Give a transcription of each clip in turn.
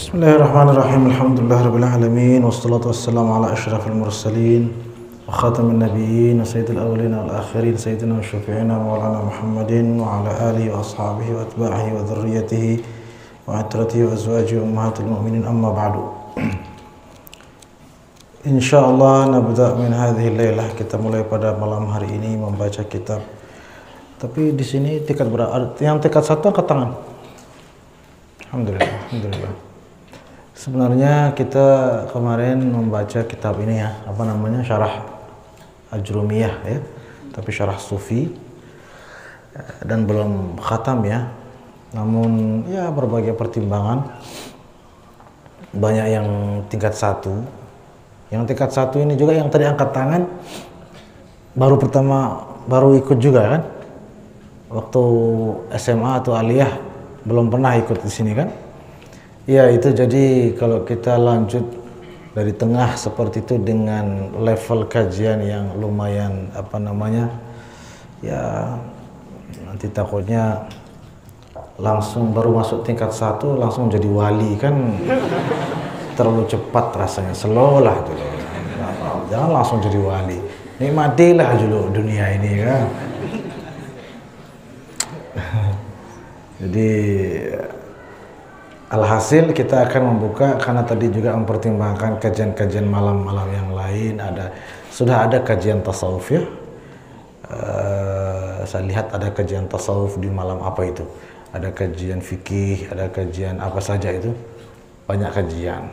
Bismillahirrahmanirrahim. Alhamdulillahirabbil alamin wassalatu wassalamu ala asyrafil mursalin wa khatamin nabiyyin wa sayyidil awwalin wal akhirin sayyidina wa syafi'ina wa maulana Muhammadin wa ala alihi wa ashabihi wa atba'ihi wa dzurriyyatihi wa atratihi wa azwajihi ummahatil mu'minin amma ba'du. Insyaallah nabda min hadhihi lailah, kita mulai pada malam hari ini membaca kitab. Tapi di sini tingkat berapa? Yang tingkat 1 angkat tangan. Alhamdulillah. Sebenarnya kita kemarin membaca kitab ini ya, apa namanya, Syarah Ajrumiyah ya, tapi syarah Sufi, dan belum khatam ya. Namun ya berbagai pertimbangan, banyak yang tingkat 1. Yang tingkat 1 ini juga yang tadi angkat tangan baru ikut juga kan? Waktu SMA atau aliyah belum pernah ikut di sini kan? Ya itu, jadi kalau kita lanjut dari tengah seperti itu dengan level kajian yang lumayan apa namanya, ya nanti takutnya langsung baru masuk tingkat 1 langsung jadi wali kan, terlalu cepat rasanya, slow lah dulu. Jangan langsung jadi wali, nikmatilah dulu dunia ini kan. Jadi alhasil kita akan membuka, karena tadi juga mempertimbangkan kajian-kajian malam-malam yang lain, sudah ada kajian tasawuf ya. Saya lihat ada kajian tasawuf di malam apa itu, ada kajian fikih, ada kajian apa saja itu, banyak kajian.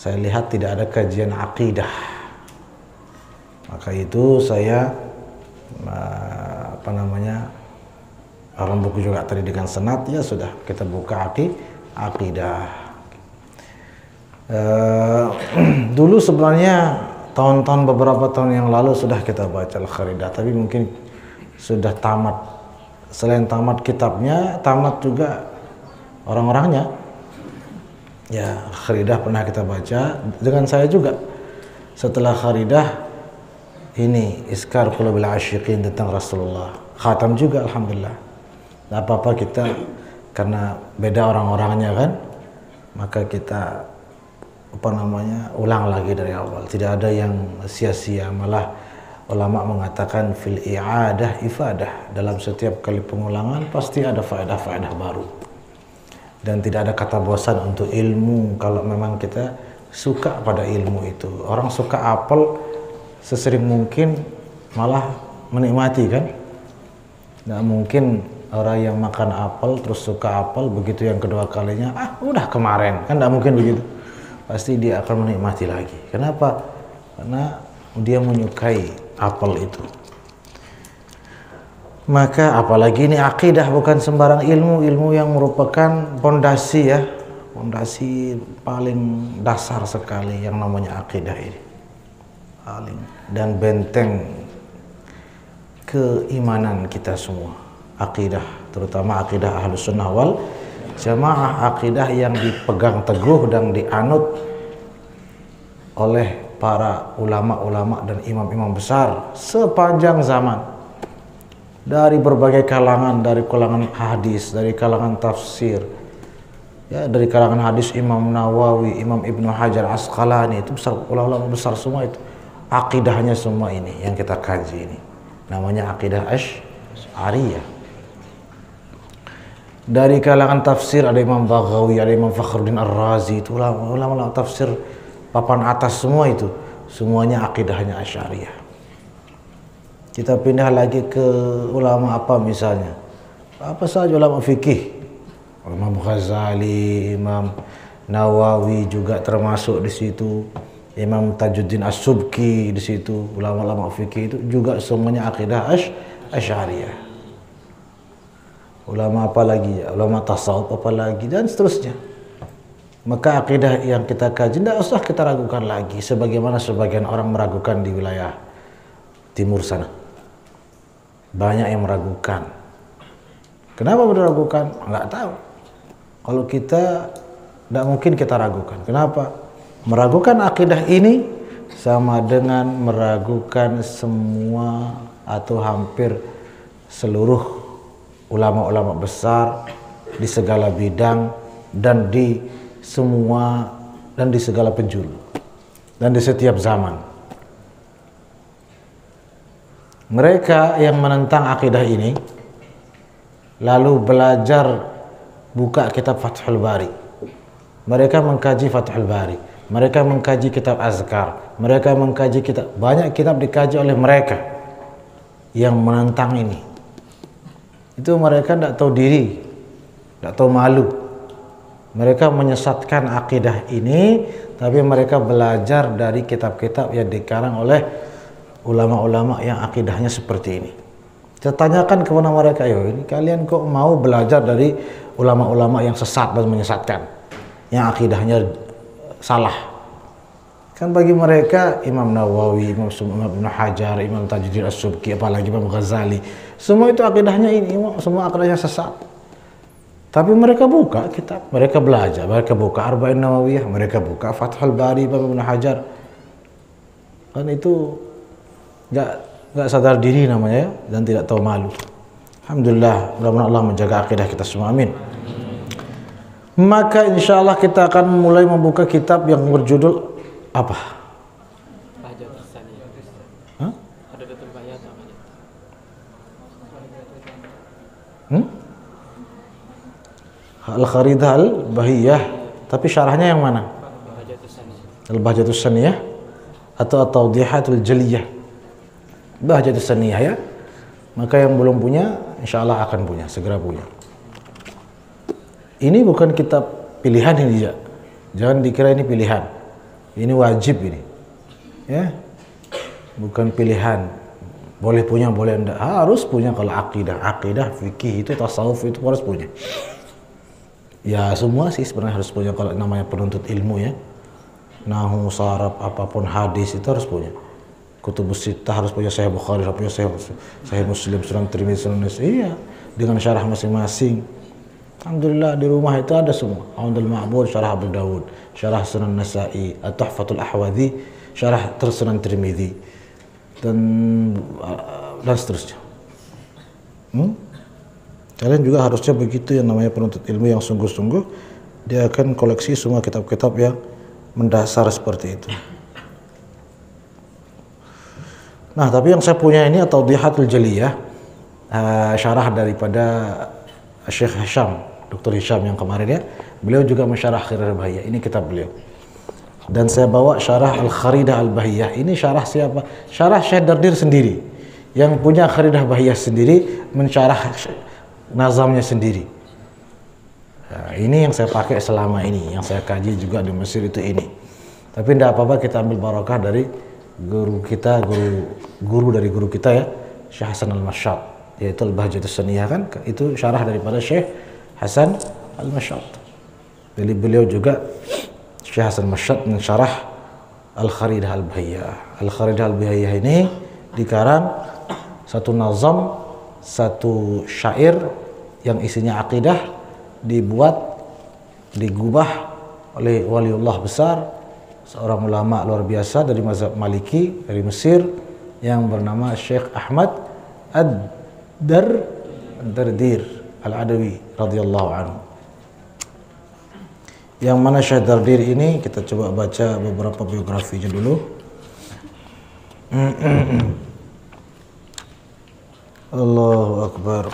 Saya lihat tidak ada kajian akidah, maka itu saya apa namanya, orang buku juga tadi dengan senat, ya sudah kita buka akidah. Dulu sebenarnya beberapa tahun yang lalu sudah kita baca Al-Kharidah, tapi mungkin sudah tamat. Selain tamat kitabnya, tamat juga orang-orangnya. Ya, Kharidah pernah kita baca dengan saya juga. Setelah Kharidah ini Iskar Qulubil Asyiqin tentang Rasulullah, khatam juga alhamdulillah. Nah, apa-apa kita, karena beda orang-orangnya kan, maka kita apa namanya, ulang lagi dari awal. Tidak ada yang sia-sia, malah ulama mengatakan fil i'adah ifadah, dalam setiap kali pengulangan pasti ada faedah-faedah baru. Dan tidak ada kata bosan untuk ilmu kalau memang kita suka pada ilmu itu. Orang suka apel sesering mungkin, malah menikmati kan. Nggak mungkin orang yang makan apel terus suka apel, begitu yang kedua kalinya udah kemarin, kan tidak mungkin begitu. Pasti dia akan menikmati lagi. Kenapa? Karena dia menyukai apel itu. Maka apalagi ini akidah, bukan sembarang ilmu yang merupakan pondasi ya, pondasi paling dasar sekali yang namanya akidah ini, paling dan benteng keimanan kita semua. Akidah, terutama akidah Ahlus Sunnah wal Jamaah, akidah yang dipegang teguh dan dianut oleh para ulama-ulama dan imam-imam besar sepanjang zaman, dari berbagai kalangan, dari kalangan hadis, dari kalangan tafsir ya, dari kalangan hadis Imam Nawawi, Imam Ibnu Hajar Asqalani, itu besar, ulama-ulama besar semua itu. Akidahnya semua ini yang kita kaji ini namanya akidah Asy'ariyah. Dari kalangan tafsir ada Imam Baghawi, ada Imam Fakhruddin Ar-Razi, itu ulama-ulama tafsir papan atas semua itu, semuanya akidahnya Asy'ariyah. Kita pindah lagi ke ulama apa misalnya, apa saja ulama fikih, Imam Ghazali, Imam Nawawi juga termasuk di situ, Imam Tajuddin As-Subki di situ, ulama-ulama fikih itu juga semuanya akidah Asy'ariyah. Ulama apa lagi ya, ulama tasawuf apa lagi, dan seterusnya. Maka akidah yang kita kaji tidak usah kita ragukan lagi, sebagaimana sebagian orang meragukan di wilayah timur sana. Banyak yang meragukan. Kenapa meragukan? Nggak tahu. Kalau kita, tidak mungkin kita ragukan. Kenapa? Meragukan akidah ini sama dengan meragukan semua atau hampir seluruh ulama-ulama besar di segala bidang dan di semua dan di segala penjuru dan di setiap zaman. Mereka yang menentang akidah ini lalu belajar buka kitab Fathul Bari. Mereka mengkaji Fathul Bari, mereka mengkaji kitab Azkar, mereka mengkaji kitab, banyak kitab dikaji oleh mereka yang menentang ini. Itu mereka tidak tahu diri, tidak tahu malu. Mereka menyesatkan akidah ini, tapi mereka belajar dari kitab-kitab yang dikarang oleh ulama-ulama yang akidahnya seperti ini. Saya tanyakan kepada mereka, yo ini kalian kok mau belajar dari ulama-ulama yang sesat dan menyesatkan, yang akidahnya salah? Kan bagi mereka Imam Nawawi, Imam Ibn Hajar, Imam Tajuddin As-Subki, apalagi Imam Ghazali, semua itu akidahnya ini, semua akidahnya sesat. Tapi mereka buka kitab, mereka belajar, mereka buka Arba'in Nawawiyah, mereka buka Fathul Bari, Imam Ibn Hajar. Kan itu nggak sadar diri namanya ya, dan tidak tahu malu. Alhamdulillah, mudah-mudahan Allah menjaga akidah kita semua, amin. Maka insya Allah kita akan mulai membuka kitab yang berjudul apa? Hah? Al-Kharidah Al-Bahiyah, tapi syarahnya yang mana? Al-Bahjatus Saniyah atau At-Tawdihatul Jaliyah? Bahjatus Saniyah ya. Maka yang belum punya insya Allah akan punya, segera punya. Ini bukan kitab pilihan ini ya. Jangan dikira ini pilihan. Ini wajib ini. Ya. Bukan pilihan. Boleh punya, boleh enggak. Harus punya kalau akidah, fikih itu, tasawuf itu harus punya. Ya semua sih sebenarnya harus punya kalau namanya penuntut ilmu ya. Nahwu, saraf, apapun hadis itu harus punya. Kutubus Sittah harus punya, Sahih Bukhari harus punya, Sahih Muslim, Sunan Tirmidzi, Sunan Nasa'i, iya, dengan syarah masing-masing. Alhamdulillah di rumah itu ada semua. Aunul Ma'bud, syarah Abu Dawud, syarah Sunan Nasa'i, At-Tuhfatul Ahwadhi, syarah Sunan Tirmidzi, dan seterusnya. Kalian juga harusnya begitu, yang namanya penuntut ilmu yang sungguh-sungguh, dia akan koleksi semua kitab-kitab yang mendasar seperti itu. Nah, tapi yang saya punya ini atau Tawdihatul Jaliyah, syarah daripada Syekh Hisham, Dr. Hisham yang kemarin ya. Beliau juga mensyarah Kharidah Al-Bahiyah. Ini kitab beliau. Dan saya bawa syarah Al-Kharidah Al-Bahiyah. Ini syarah siapa? Syarah Syekh Dardir sendiri. Yang punya Kharidah Bahiyah sendiri mensyarah nazamnya sendiri. Nah, ini yang saya pakai selama ini, yang saya kaji juga di Mesir itu ini. Tapi tidak apa-apa, kita ambil barakah dari guru kita, guru dari guru kita ya, Syekh Hasan Al-Mashad, yaitu Al-Bahjatus Saniyah kan, itu syarah daripada Syekh Hasan Al-Mashad. Jadi beliau juga Syekh Hasan Al-Mashad mensyarah Al-Kharidah Al-Bahiyah. Al-Kharidah Al-Bahiyah ini dikarang satu nazam, satu syair yang isinya akidah, dibuat, digubah oleh waliullah besar, seorang ulama luar biasa dari mazhab Maliki dari Mesir yang bernama Syekh Ahmad Ad-Dardir Al-Adawi radhiyallahu anhu. Yang mana Syekh Dardir ini kita coba baca beberapa biografinya dulu. Allahu Akbar.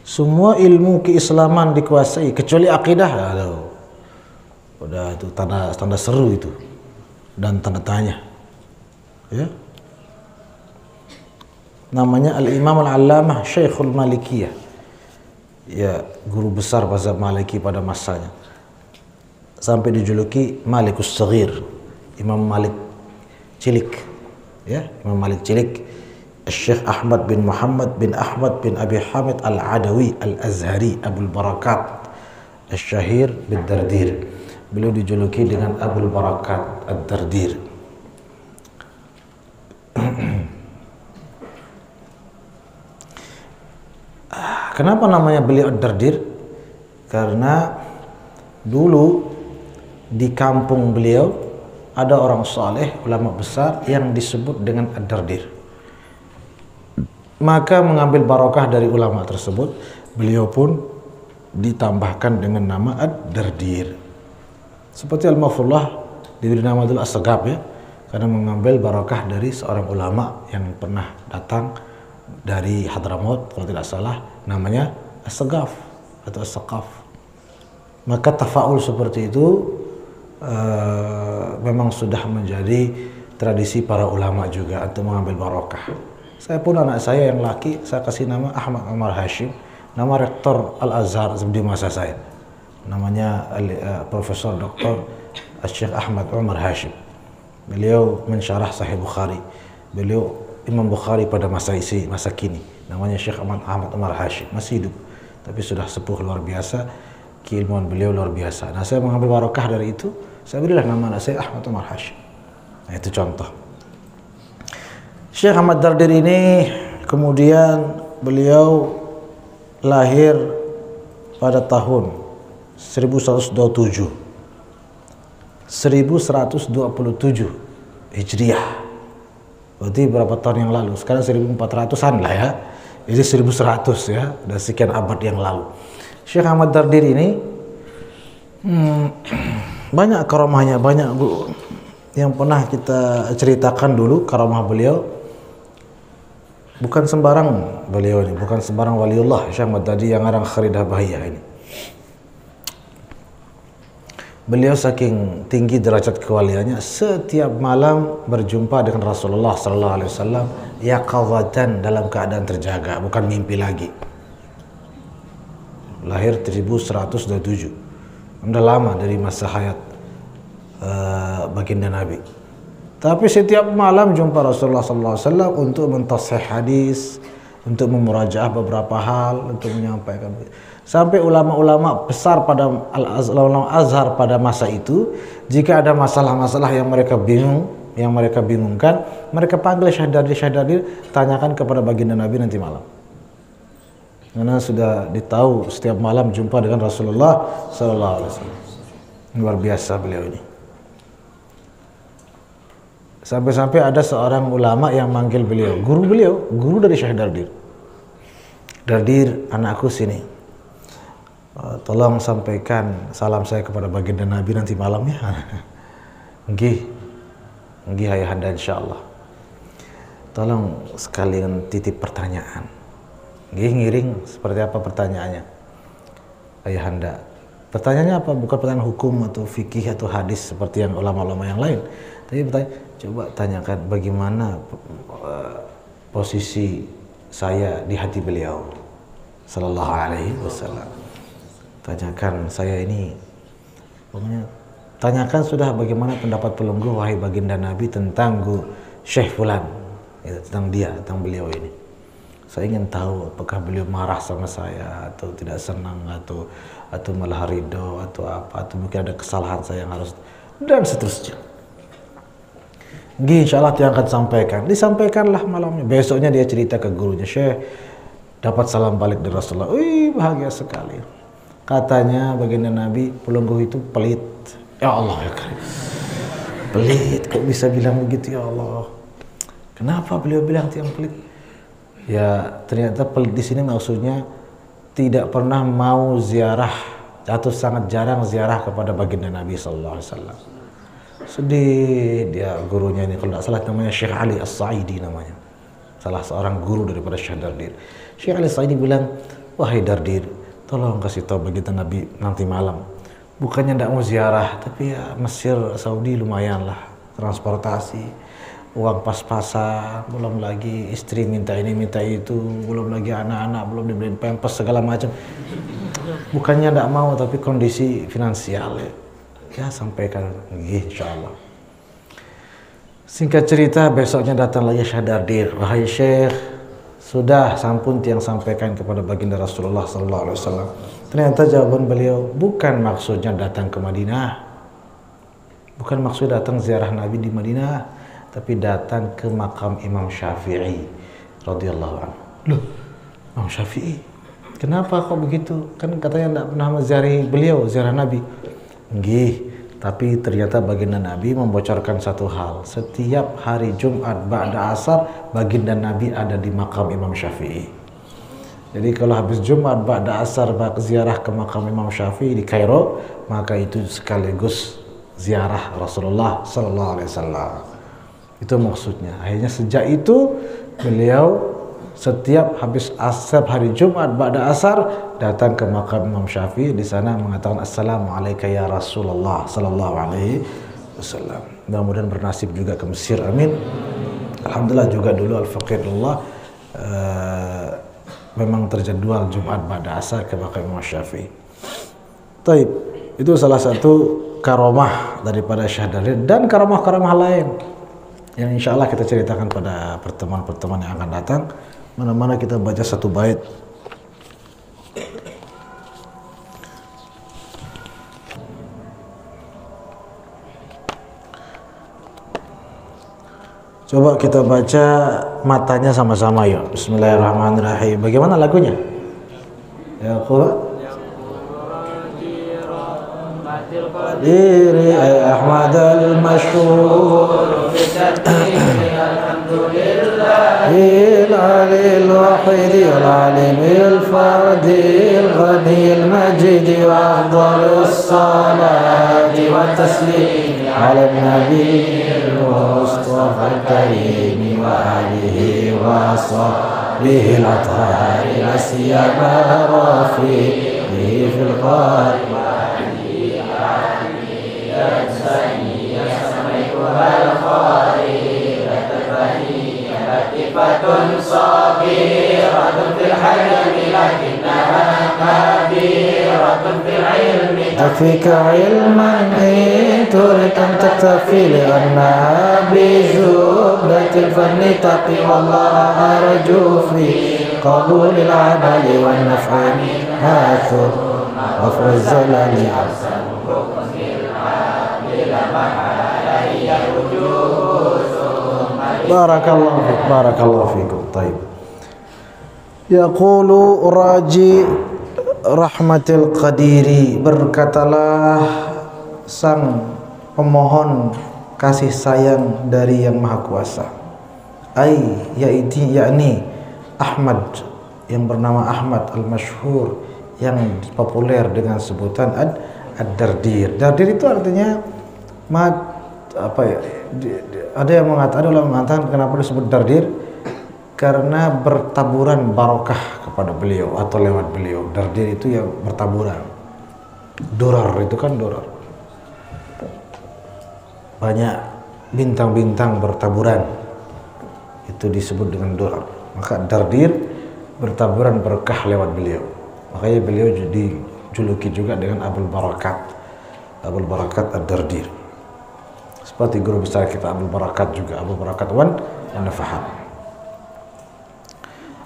Semua ilmu keislaman dikuasai kecuali akidah. Aduh, udah itu tanda seru itu dan tanda tanya. Ya. Namanya Al-Imam Al-Allamah Syekhul Malikiyah. Ya, guru besar mazhab Maliki pada masanya. Sampai dijuluki Malikus Saghir, Imam Malik cilik. Ya, Imam Malik cilik. Syekh Ahmad bin Muhammad bin Ahmad bin Abi Hamid Al-Adawi Al-Azhari Abul Barakat Al-Syahir bin Dardir. Beliau dijuluki dengan Abul Barakat Ad-Dardir. Kenapa namanya beliau Ad-Dardir? Karena dulu di kampung beliau ada orang saleh, ulama besar yang disebut dengan Ad-Dardir. Maka mengambil barokah dari ulama tersebut, beliau pun ditambahkan dengan nama Ad-Dardir. Seperti Al-Mafullah diberi nama dulu As-Sagaf ya, karena mengambil barokah dari seorang ulama yang pernah datang dari Hadramaut kalau tidak salah, namanya As-Sagaf atau As-Saqaf. Maka tafaul seperti itu memang sudah menjadi tradisi para ulama juga untuk mengambil barokah. Saya pun anak saya yang laki saya kasih nama Ahmad Umar Hashim, nama rektor Al-Azhar di masa saya, namanya Profesor Dr. Syekh Ahmad Umar Hashim. Beliau mensyarah Sahih Bukhari, beliau Imam Bukhari pada masa kini, namanya Syekh Ahmad Umar Hashim, masih hidup tapi sudah sepuh luar biasa, keilmuan beliau luar biasa. Nah, saya mengambil barokah dari itu, saya berilah nama anak saya Ahmad Umar Hashim. Nah, itu contoh. Syekh Ahmad Dardir ini kemudian beliau lahir pada tahun 1127 Hijriah. Berarti berapa tahun yang lalu? Sekarang 1400-an lah ya. Jadi 1100 ya, dan sekian abad yang lalu. Syekh Ahmad Dardir ini banyak karamahnya, banyak yang pernah kita ceritakan dulu karamah beliau. Bukan sembarang beliau ini, bukan sembarang waliullah Syekh Ahmad Dardir yang arang Kharidah Bahiyah ini. Beliau saking tinggi derajat kewaliannya, setiap malam berjumpa dengan Rasulullah sallallahu alaihi wasallam yaqadhatan, dalam keadaan terjaga, bukan mimpi lagi. Lahir 1127. Sudah lama dari masa hayat baginda Nabi. Tapi setiap malam jumpa Rasulullah sallallahu alaihi wasallam untuk mentashih hadis, untuk memurajaah beberapa hal, untuk menyampaikan. Sampai ulama-ulama besar pada Al-Azhar pada masa itu, jika ada masalah-masalah yang mereka bingungkan, mereka panggil Syekh Dardir, tanyakan kepada baginda Nabi nanti malam. Karena sudah ditahu setiap malam jumpa dengan Rasulullah sallallahu alaihi wasallam. Luar biasa beliau ini. Sampai-sampai ada seorang ulama yang manggil beliau, guru dari Syekh Dardir. Dardir, anakku sini. Tolong sampaikan salam saya kepada baginda Nabi nanti malamnya. Nggih ayahanda insyaallah. Tolong sekalian titip pertanyaan. Nggih ngiring, seperti apa pertanyaannya? Ayahanda. Pertanyaannya apa? Bukan pertanyaan hukum atau fikih atau hadis seperti yang ulama-ulama yang lain. Tapi coba tanyakan bagaimana posisi saya di hati beliau sallallahu alaihi wasallam. Tanyakan saya ini, pokoknya tanyakan sudah bagaimana pendapat pelungguh wahai baginda Nabi tentang Syekh Fulan, tentang dia, tentang beliau ini. Saya ingin tahu apakah beliau marah sama saya atau tidak senang atau malah ridho atau apa, atau mungkin ada kesalahan saya yang harus, dan seterusnya. Insyaallah dia akan sampaikan. Disampaikanlah malamnya. Besoknya dia cerita ke gurunya, Syekh dapat salam balik dari Rasulullah. Wih, bahagia sekali. Katanya baginda Nabi, pelungguh itu pelit. Ya Allah ya karim. Pelit, kok bisa bilang begitu ya Allah? Kenapa beliau bilang yang pelit? Ya ternyata pelit di sini maksudnya tidak pernah mau ziarah atau sangat jarang ziarah kepada baginda Nabi sallallahu alaihi wasallam. Sedih dia, gurunya ini kalau tidak salah namanya Syekh Ali As-Sa'idi namanya, salah seorang guru daripada Syekh Dardir. Syekh Ali As-Sa'idi bilang, wahai Dardir, tolong kasih tahu baginda Nabi nanti malam, bukannya tidak mau ziarah, tapi ya Mesir, Saudi lumayan lah, transportasi, uang pas-pasan, belum lagi istri minta ini minta itu, belum lagi anak-anak belum dibeliin pampers segala macam. Bukannya tidak mau, tapi kondisi finansial ya sampaikan, insyaallah. Singkat cerita, besoknya datang lagi Syekh Dardir, wahai Syekh, sudah sampun tiang sampaikan kepada baginda Rasulullah sallallahu alaihi wasallam. Ternyata jawaban beliau, bukan maksudnya datang ke Madinah, bukan maksud datang ziarah Nabi di Madinah, tapi datang ke makam Imam Syafi'i radhiyallahu anhu. Loh, Imam Syafi'i? Kenapa kok begitu? Kan katanya tidak pernah menziarahi beliau, ziarah Nabi. Nggih, Tapi ternyata baginda Nabi membocorkan satu hal. Setiap hari Jumat ba'da asar, baginda Nabi ada di makam Imam Syafi'i. Jadi kalau habis Jumat ba'da asar ziarah ke makam Imam Syafi'i di Kairo, maka itu sekaligus ziarah Rasulullah sallallahu alaihi wasallam. Itu maksudnya. Akhirnya sejak itu beliau setiap habis asar hari Jumat ba'da asar datang ke makam Imam Syafi'i, di sana mengatakan assalamualaikum ya Rasulullah sallallahu alaihi wasallam. Mudah-mudahan bernasib juga ke Mesir, amin. Alhamdulillah juga dulu Al-Faqirullah memang terjadwal Jumat ba'da asar ke makam Imam Syafi'i. Taib, itu salah satu karomah daripada Syekh Dardir dan karomah-karomah lain yang insya Allah kita ceritakan pada pertemuan-pertemuan yang akan datang. Mana-mana kita baca satu bait. Coba kita baca matanya sama-sama yuk. Bismillahirrahmanirrahim. Bagaimana lagunya? Ya qul Qadiri Ahmad al-Mashhur Alhamdulillah al-Ali al-Wahid al-Alim al-Fard al-Ghani al-Majid wa afdal as-salat wa taslim ala an-nabi al-Mustafa al-Karim wa alihi wa sahbihi al-athhar la siyama rafihi fil qad Fatun sabiratun fil hayami lakinnaha kabiratun fil ilmi Afika ilman turitan taktafi li'annaha bijublatil fanni taqi wallaha arju fi qabulil amali wan naf'ani hathur wafru zalali barakallahu fikum. Taib. Yaqulu raji rahmatil qadiri, berkatalah sang pemohon kasih sayang dari yang maha kuasa. Yakni Ahmad, yang bernama Ahmad al-Mashhur, yang populer dengan sebutan Ad-Dardir. Dardir itu artinya ada yang mengatakan kenapa disebut Dardir, karena bertaburan barokah kepada beliau atau lewat beliau. Dardir itu yang bertaburan. Durar itu kan durar, banyak bintang-bintang bertaburan, itu disebut dengan durar. Maka Dardir bertaburan berkah lewat beliau, makanya beliau dijuluki juga dengan Abul Barakat Ad-Dardir. Seperti guru besar kita Abul Barakat juga, Abul Barakat wan Nafaham.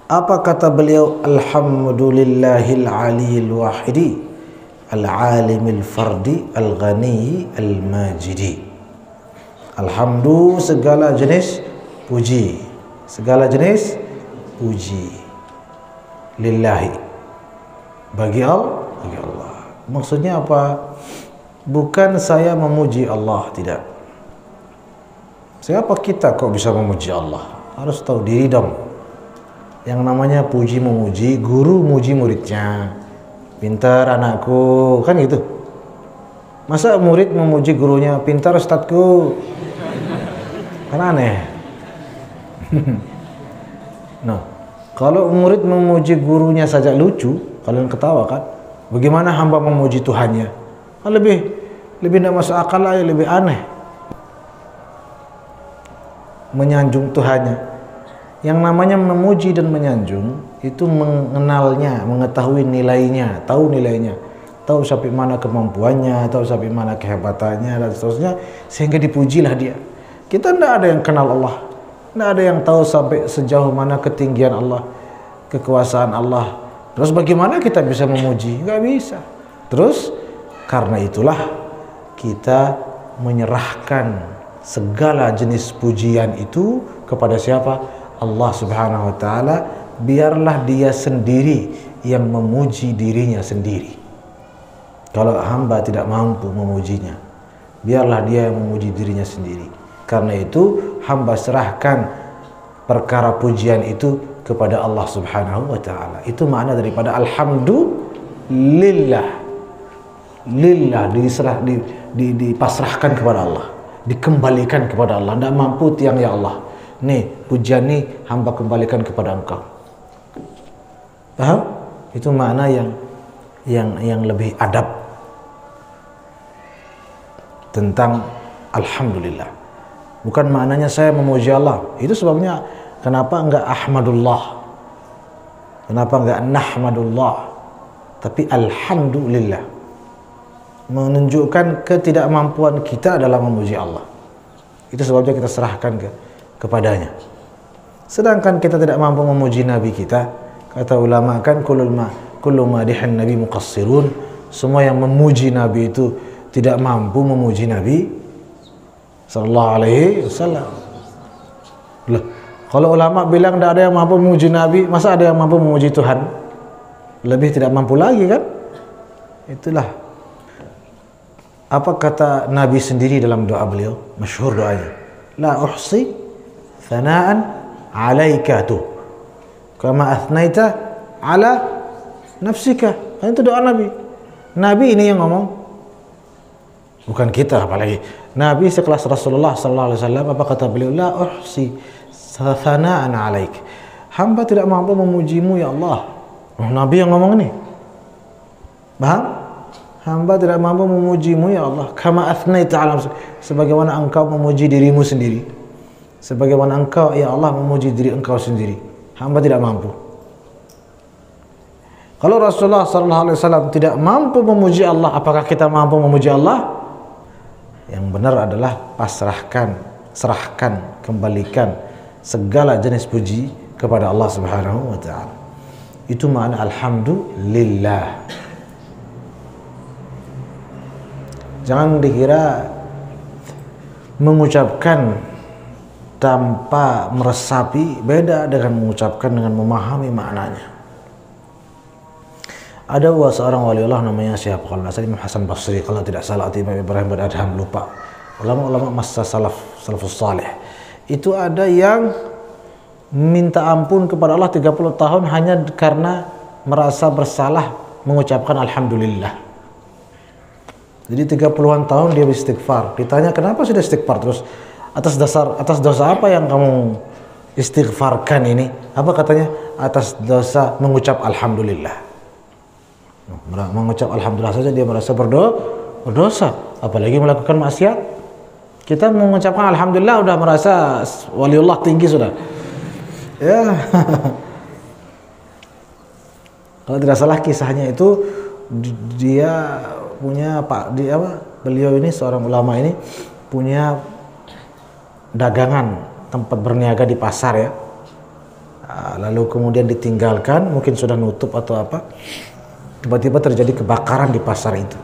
Apa kata beliau? Alhamdulillahil aliyil wahidi al-alimil fardi al-ghani al-majidi. Alhamdulillah, segala jenis puji, segala jenis puji lillahi, bagi Allah. Maksudnya apa? Bukan saya memuji Allah, tidak. Siapa kita kok bisa memuji Allah? Harus tahu diri dong. Yang namanya puji memuji, guru muji muridnya. Pintar anakku, kan gitu. Masa murid memuji gurunya, pintar ustadku? Kan aneh. Nah, kalau murid memuji gurunya saja lucu, kalian ketawa kan? Bagaimana hamba memuji Tuhannya? Kan lebih tidak masuk akal aja, lebih aneh. Menyanjung Tuhannya. Yang namanya memuji dan menyanjung itu mengenalnya, mengetahui nilainya, tahu nilainya, tahu sampai mana kemampuannya, tahu sampai mana kehebatannya dan seterusnya, sehingga dipujilah dia. Kita tidak ada yang kenal Allah, tidak ada yang tahu sampai sejauh mana ketinggian Allah, kekuasaan Allah. Terus bagaimana kita bisa memuji? Nggak bisa. Terus karena itulah kita menyerahkan segala jenis pujian itu kepada siapa? Allah Subhanahu wa taala. Biarlah dia sendiri yang memuji dirinya sendiri. Kalau hamba tidak mampu memujinya, biarlah dia yang memuji dirinya sendiri. Karena itu hamba serahkan perkara pujian itu kepada Allah Subhanahu wa taala. Itu makna daripada alhamdulillah. Lillah, dipasrahkan kepada Allah, dikembalikan kepada Allah. Tidak mampu tiang, ya Allah, nih pujian nih hamba kembalikan kepada Engkau. Paham? Itu makna yang lebih adab tentang alhamdulillah. Bukan maknanya saya memuji Allah. Itu sebabnya kenapa enggak ahmadullah, kenapa enggak nahmadullah, tapi alhamdulillah, menunjukkan ketidakmampuan kita dalam memuji Allah. Itu sebabnya kita serahkan kepadanya. Sedangkan kita tidak mampu memuji Nabi kita, kata ulama kan kullu madihin nabi muqassirun, semua yang memuji Nabi itu tidak mampu memuji Nabi sallallahu alaihi wasallam. Loh, kalau ulama bilang tidak ada yang mampu memuji Nabi, masa ada yang mampu memuji Tuhan? Lebih tidak mampu lagi kan? Itulah apa kata Nabi sendiri dalam doa beliau, masyhur doanya, la uhsi thana'an 'alaika tu kama athnaita 'ala nafsika. Itu doa Nabi. Nabi ini yang ngomong, bukan kita apalagi. Nabi sekelas Rasulullah sallallahu alaihi wasallam, apa kata beliau? La uhsi thana'an 'alaik. Hamba tidak mampu memujimu ya Allah. Oh, Nabi yang ngomong ini. Paham? Hamba tidak mampu memujimu ya Allah, kama athnaita 'ala nafsik, sebagaimana engkau memuji dirimu sendiri, sebagaimana engkau ya Allah memuji diri engkau sendiri. Hamba tidak mampu. Kalau Rasulullah sallallahu alaihi wasallam tidak mampu memuji Allah, apakah kita mampu memuji Allah? Yang benar adalah serahkan, kembalikan segala jenis puji kepada Allah Subhanahu wa taala. Itu makna alhamdulillah. Jangan dikira mengucapkan tanpa meresapi beda dengan mengucapkan dengan memahami maknanya. Ada seorang wali Allah namanya siapa, kalau nggak salah Imam Hasan Basri, kalau tidak salah atau Imam Ibrahim bin Adham, lupa. Ulama-ulama masa salafus salih itu ada yang minta ampun kepada Allah 30 tahun hanya karena merasa bersalah mengucapkan alhamdulillah. Jadi 30-an tahun dia beristighfar. Ditanya kenapa sudah istighfar terus? Atas dosa apa yang kamu istighfarkan ini? Apa katanya? Atas dosa mengucap alhamdulillah. Mengucap alhamdulillah saja dia merasa berdosa, apalagi melakukan maksiat. Kita mengucapkan alhamdulillah udah merasa waliullah tinggi sudah. Ya. Kalau tidak salah kisahnya itu dia punya beliau ini seorang ulama ini punya dagangan, tempat berniaga di pasar ya. Lalu kemudian ditinggalkan, mungkin sudah nutup atau apa. Tiba-tiba terjadi kebakaran di pasar itu.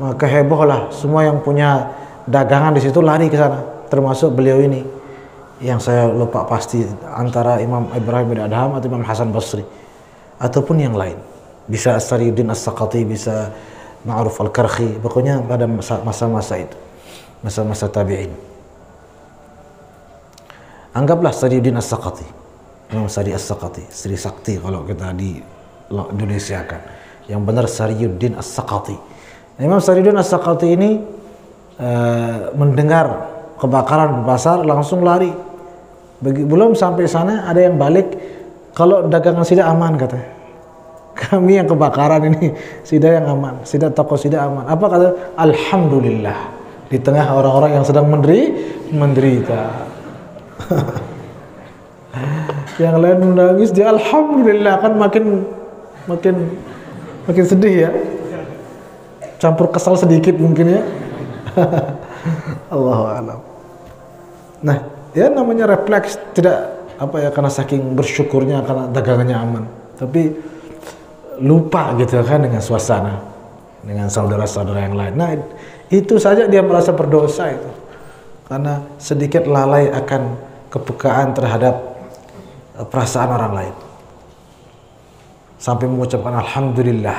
Maka hebohlah, semua yang punya dagangan di situ lari ke sana, termasuk beliau ini. Yang saya lupa pasti antara Imam Ibrahim bin Adham atau Imam Hasan Basri ataupun yang lain. Bisa As-Sariyuddin As-Saqati, bisa Ma'ruf Al-Karkhi, pokoknya pada masa-masa itu, masa-masa tabi'in. Anggaplah Sariyuddin As-Saqati, Imam Sari As-Saqati, Sri Sakti kalau kita di Indonesiakan. Yang benar Sariyuddin As-Saqati. Imam Sariyuddin As-Saqati ini mendengar kebakaran di pasar langsung lari. Belum sampai sana ada yang balik, kalau dagangan Sida aman katanya. Kami yang kebakaran ini, Sida yang aman, toko Sida aman. Apa kata? Alhamdulillah. Di tengah orang-orang yang sedang menderita. Yang lain menangis, dia alhamdulillah, kan makin sedih ya. Campur kesal sedikit mungkin ya. Allahu a'lam. Nah, ya namanya refleks, tidak karena saking bersyukurnya karena dagangannya aman. Tapi lupa gitu kan dengan suasana, dengan saudara-saudara yang lain. Nah, itu saja dia merasa berdosa itu. Karena sedikit lalai akan kepekaan terhadap perasaan orang lain. Sampai mengucapkan alhamdulillah,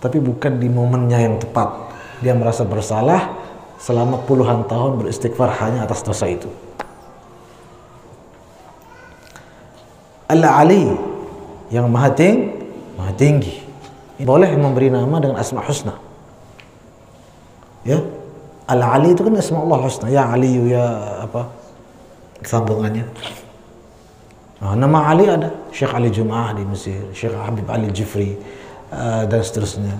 tapi bukan di momennya yang tepat. Dia merasa bersalah selama puluhan tahun beristighfar hanya atas dosa itu. Al-Ali, yang maha tinggi, boleh memberi nama dengan asma husna. Ya, Al-Ali itu kan asma Allah husna. Ya Aliyu, ya apa sambungannya. Nah, nama Ali ada Syekh Ali Jum'ah di Mesir, Syekh Habib Ali Jifri, dan seterusnya.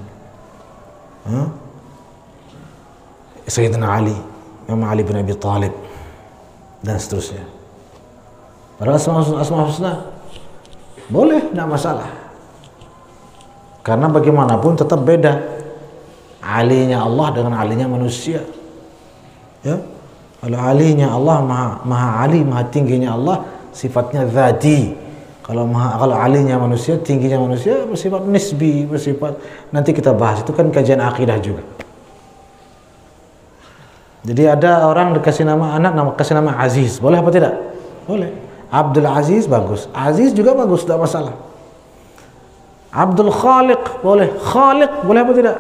Sayyidina Ali, Imam Ali bin Abi Thalib, dan seterusnya. Padahal asma husna boleh, tidak masalah. Karena bagaimanapun tetap beda alinya Allah dengan alinya manusia. Ya, kalau alinya Allah maha ali, maha tingginya Allah, sifatnya dzati. Kalau alinya manusia, tingginya manusia bersifat nisbi, bersifat, nanti kita bahas, itu kan kajian akidah juga. Jadi ada orang dikasih nama anak, kasih nama Aziz, boleh apa tidak? Boleh. Abdul Aziz bagus, Aziz juga bagus, tidak masalah. Abdul Khaliq boleh, Khaliq boleh apa tidak?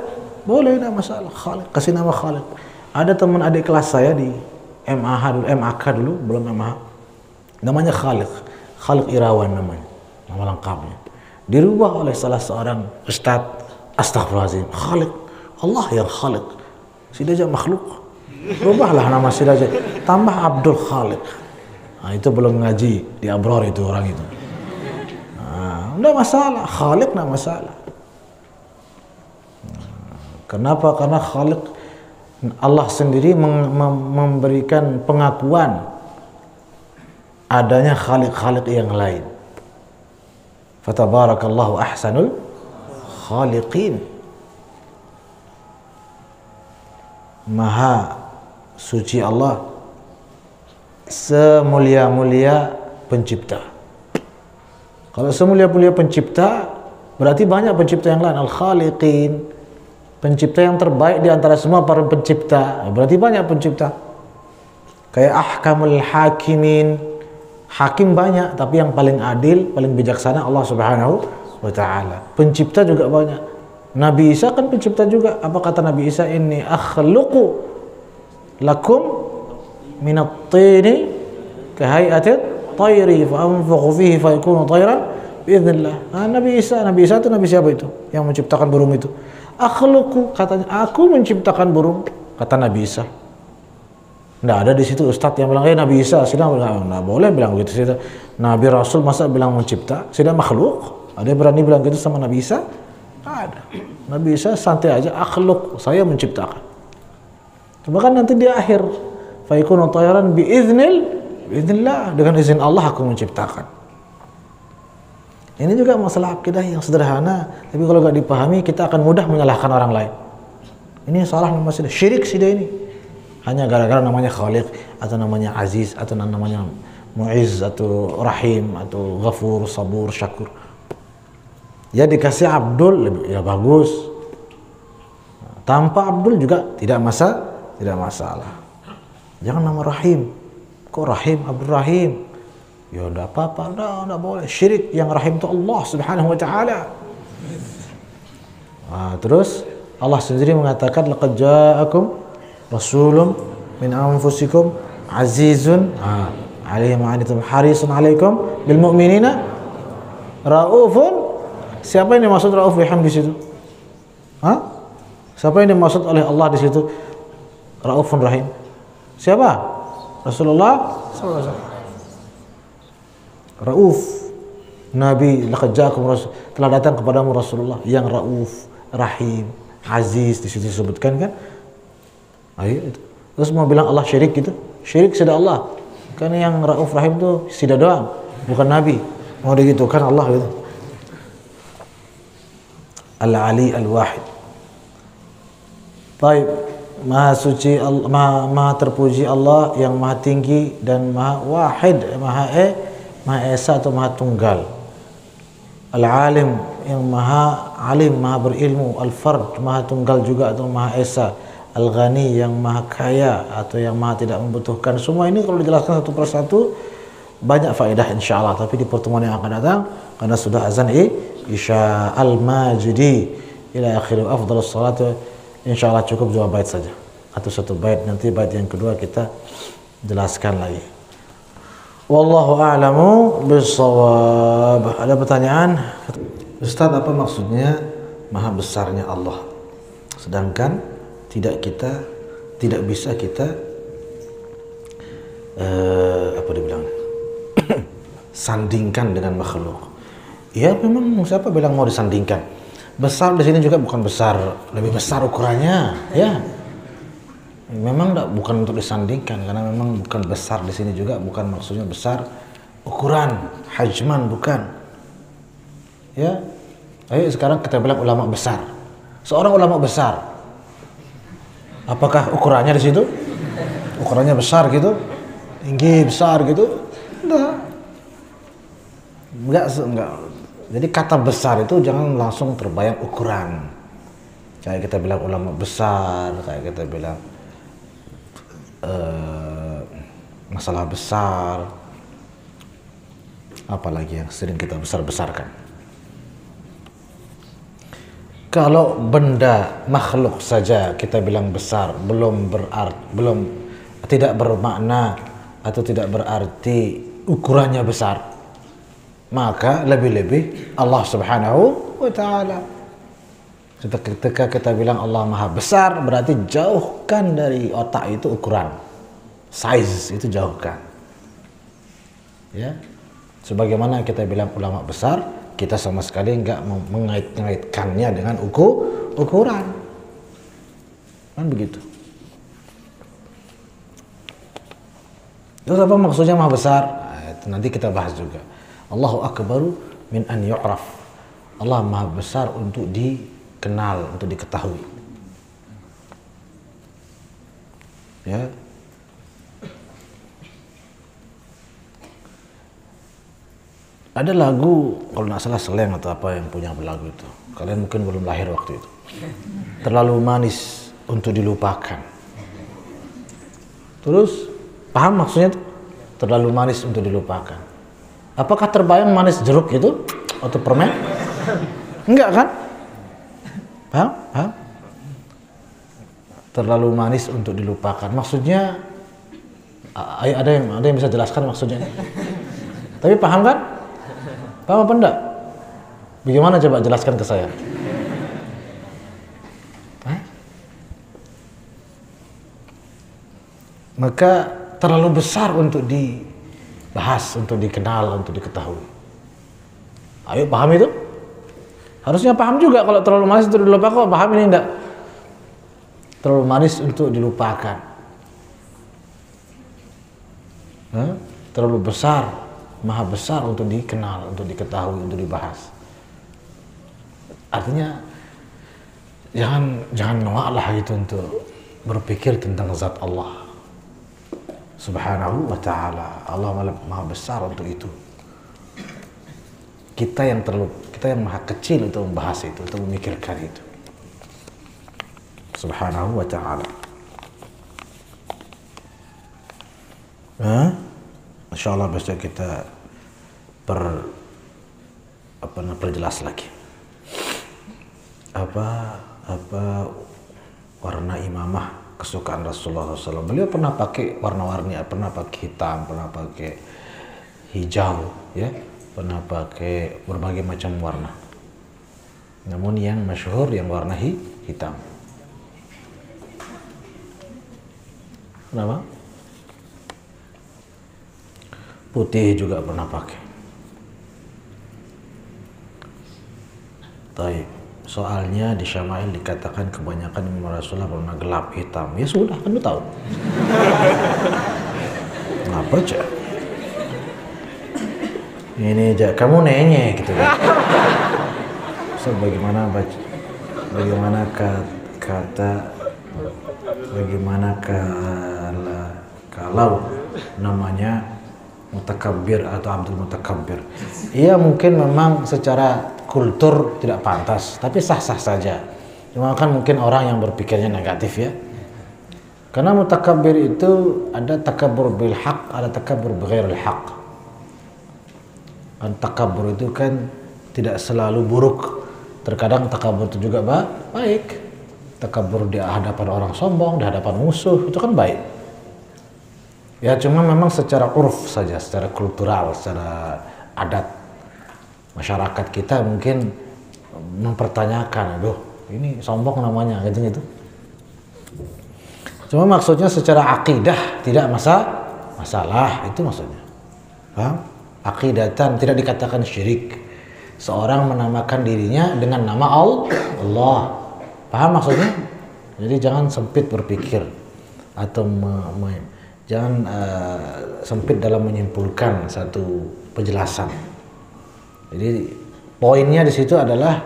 Boleh, tidak masalah. Khaliq, kasih nama Khaliq. Ada teman adik kelas saya di MAK dulu, belum MAH, namanya Khaliq Irawan namanya, nama lengkapnya. Dirubah oleh salah seorang ustadz, astagfirullahaladzim, Khaliq, Allah yang Khaliq, Sidaja makhluk. Rubahlah nama Sidaja, tambah Abdul Khaliq. Nah, itu belum ngaji di Abror itu orang itu. Nah, enggak masalah, Khaliq enggak masalah. Kenapa? Karena Khaliq, Allah sendiri memberikan pengakuan adanya khaliq-khaliq yang lain. Fatabarakallahu ahsanul khaliqin. Maha suci Allah, semulia-mulia pencipta. Kalau semulia-mulia pencipta, berarti banyak pencipta yang lain. Al-Khaliqin, pencipta yang terbaik di antara semua para pencipta, berarti banyak pencipta. Kayak Ahkamul Hakimin, hakim banyak, tapi yang paling adil, paling bijaksana Allah Subhanahu wa ta'ala. Pencipta juga banyak. Nabi Isa kan pencipta juga. Apa kata Nabi Isa? Inni akhluqu lakum minat tini kahai'atit tayri fa anfukhu fihi fa yakunu tayran biiznillah. Nabi Isa itu Nabi siapa itu? Yang menciptakan burung itu. Akhluqu, katanya aku menciptakan burung, kata Nabi Isa. Nggak ada di situ ustadz yang bilang, Nabi Isa sedang bilang, nggak boleh bilang begitu. Nabi Rasul masa bilang mencipta, sedang makhluk. Ada yang berani bilang gitu sama Nabi Isa? Ada. Nabi Isa santai aja, akhluk, saya menciptakan. Cuma kan nanti di akhir, fa yakunu tayran biiznillah, dengan izin Allah aku menciptakan. Ini juga masalah akidah yang sederhana, tapi kalau nggak dipahami kita akan mudah menyalahkan orang lain. Ini salah masalah syirik sih ini. Hanya gara-gara namanya Khaliq, atau namanya Aziz, atau namanya Mu'izz, atau Rahim, atau Ghafur, Sabur, Syakur. Ya dikasih Abdul, ya bagus. Tanpa Abdul juga tidak masalah. Jangan nama Rahim. Kok Rahim, Abdul Rahim? Ya udah apa-apa, udah boleh. Syirik, yang Rahim itu Allah Subhanahu wa ta'ala. Nah, terus Allah sendiri mengatakan, laqad ja'akum rasulun min anfusikum azizun alaihi ma antum harisun alaikum bil mu'minina raufun. Siapa yang dimaksud rauf bihim di situ? Siapa yang dimaksud oleh Allah di situ? Raufun rahim. Siapa? Rasulullah sallallahu alaihi wasallam. Rauf, Nabi, laqad ja'akum rasul, telah datang kepadamu Rasulullah yang rauf, rahim, aziz, di situ disebutkan kan? Ayo itu. Terus mau bilang Allah syirik gitu? Syirik sudah Allah. Kan yang rauf rahim itu sida doang, bukan Nabi. Mau digitukan Allah gitu. Al-Ali Al-Wahid. Baik, maha suci Allah, maha terpuji Allah yang maha tinggi dan maha wahid, maha esa atau maha tunggal. Al-Alim yang maha alim, maha berilmu. Al-Fard, maha tunggal juga atau maha esa. Al-Ghani yang maha kaya atau yang maha tidak membutuhkan. Semua ini kalau dijelaskan satu persatu banyak faedah insyaallah, tapi di pertemuan yang akan datang karena sudah azan Isya. Al-Majidi ila akhir afdhalus salat, insyaallah cukup 2 bait saja. atau satu bait, nanti bait yang kedua kita jelaskan lagi. Wallahu a'lamu bissawab. Ada pertanyaan? Ustaz, apa maksudnya maha besarnya Allah? Sedangkan tidak bisa kita apa dibilang sandingkan dengan makhluk. Ya memang siapa bilang mau disandingkan? Besar di sini juga bukan besar, lebih besar ukurannya, ya. Memang bukan untuk disandingkan, karena memang bukan besar di sini juga bukan maksudnya besar ukuran, hajman, bukan. Ya. Ayo sekarang kita bilang ulama besar. Seorang ulama besar, apakah ukurannya di situ? Ukurannya besar gitu? Tinggi, besar gitu? Enggak. Jadi kata besar itu jangan langsung terbayang ukuran. Kayak kita bilang ulama besar, kayak kita bilang masalah besar, apalagi yang sering kita besar-besarkan. Kalau benda makhluk saja kita bilang besar, tidak bermakna atau tidak berarti ukurannya besar, maka lebih-lebih Allah Subhanahu wa ta'ala. Ketika kita bilang Allah maha besar, berarti jauhkan dari otak itu ukuran, size itu jauhkan. Ya, sebagaimana kita bilang ulama besar, kita sama sekali nggak mengait-ngaitkannya dengan ukuran, kan begitu. Terus apa maksudnya maha besar? Nah, itu nanti kita bahas juga. Allahu akbaru min an yu'raf. Allah maha besar untuk dikenal, untuk diketahui. Ya. Ada lagu, kalau nggak salah Slank atau apa yang punya lagu itu. Kalian mungkin belum lahir waktu itu. Terlalu manis untuk dilupakan. Terus, paham maksudnya itu? Terlalu manis untuk dilupakan. Apakah terbayang manis jeruk itu? Atau permen? Enggak kan? Paham? Paham? Terlalu manis untuk dilupakan. Maksudnya, ada yang bisa jelaskan maksudnya? Tapi paham kan? Paham apa enggak? Bagaimana coba jelaskan ke saya? Hah? Maka terlalu besar untuk dibahas, untuk dikenal, untuk diketahui. Ayo paham itu? Harusnya paham juga. Kalau terlalu manis untuk dilupakan, paham ini enggak? Terlalu manis untuk dilupakan. Hah? Terlalu besar, maha besar untuk dikenal, untuk diketahui, untuk dibahas. Artinya jangan nolaklah gitu untuk berpikir tentang zat Allah Subhanahu wa ta'ala. Allah maha besar untuk itu. Kita yang maha kecil untuk membahas itu, untuk memikirkan itu. Subhanahu wa ta'ala. Insyaallah besok kita perjelas lagi. Apa warna imamah kesukaan Rasulullah SAW. Beliau pernah pakai warna-warni, pernah pakai hitam, pernah pakai hijau, ya, pernah pakai berbagai macam warna. Namun yang masyhur yang warna hitam. Kenapa? Putih juga pernah pakai. Taib. Soalnya di Syama'il dikatakan kebanyakan Imam Rasulullah pernah gelap hitam. Ya sudah, kan lu tahu. Ngapa aja? Ini aja, kamu nenye gitu kan. So, bagaimana kalau namanya Mutakabbir atau Abdul Mutakabbir. Iya mungkin memang secara kultur tidak pantas, tapi sah-sah saja. Cuma kan mungkin orang yang berpikirnya negatif ya. Karena mutakabbir itu ada takabbur bil haq, ada takabbur bighairil haq. Dan takabbur itu kan tidak selalu buruk. Terkadang takabbur itu juga baik. takabur di hadapan orang sombong, di hadapan musuh, itu kan baik. Ya cuma memang secara urf saja, secara kultural, secara adat masyarakat kita mungkin mempertanyakan, aduh ini sombong namanya, gitu. Cuma maksudnya secara akidah tidak masalah, itu maksudnya. Paham? Akidatan, tidak dikatakan syirik. Seorang menamakan dirinya dengan nama Allah. Paham maksudnya? Jadi jangan sempit berpikir atau jangan sempit dalam menyimpulkan satu penjelasan. Jadi poinnya di situ adalah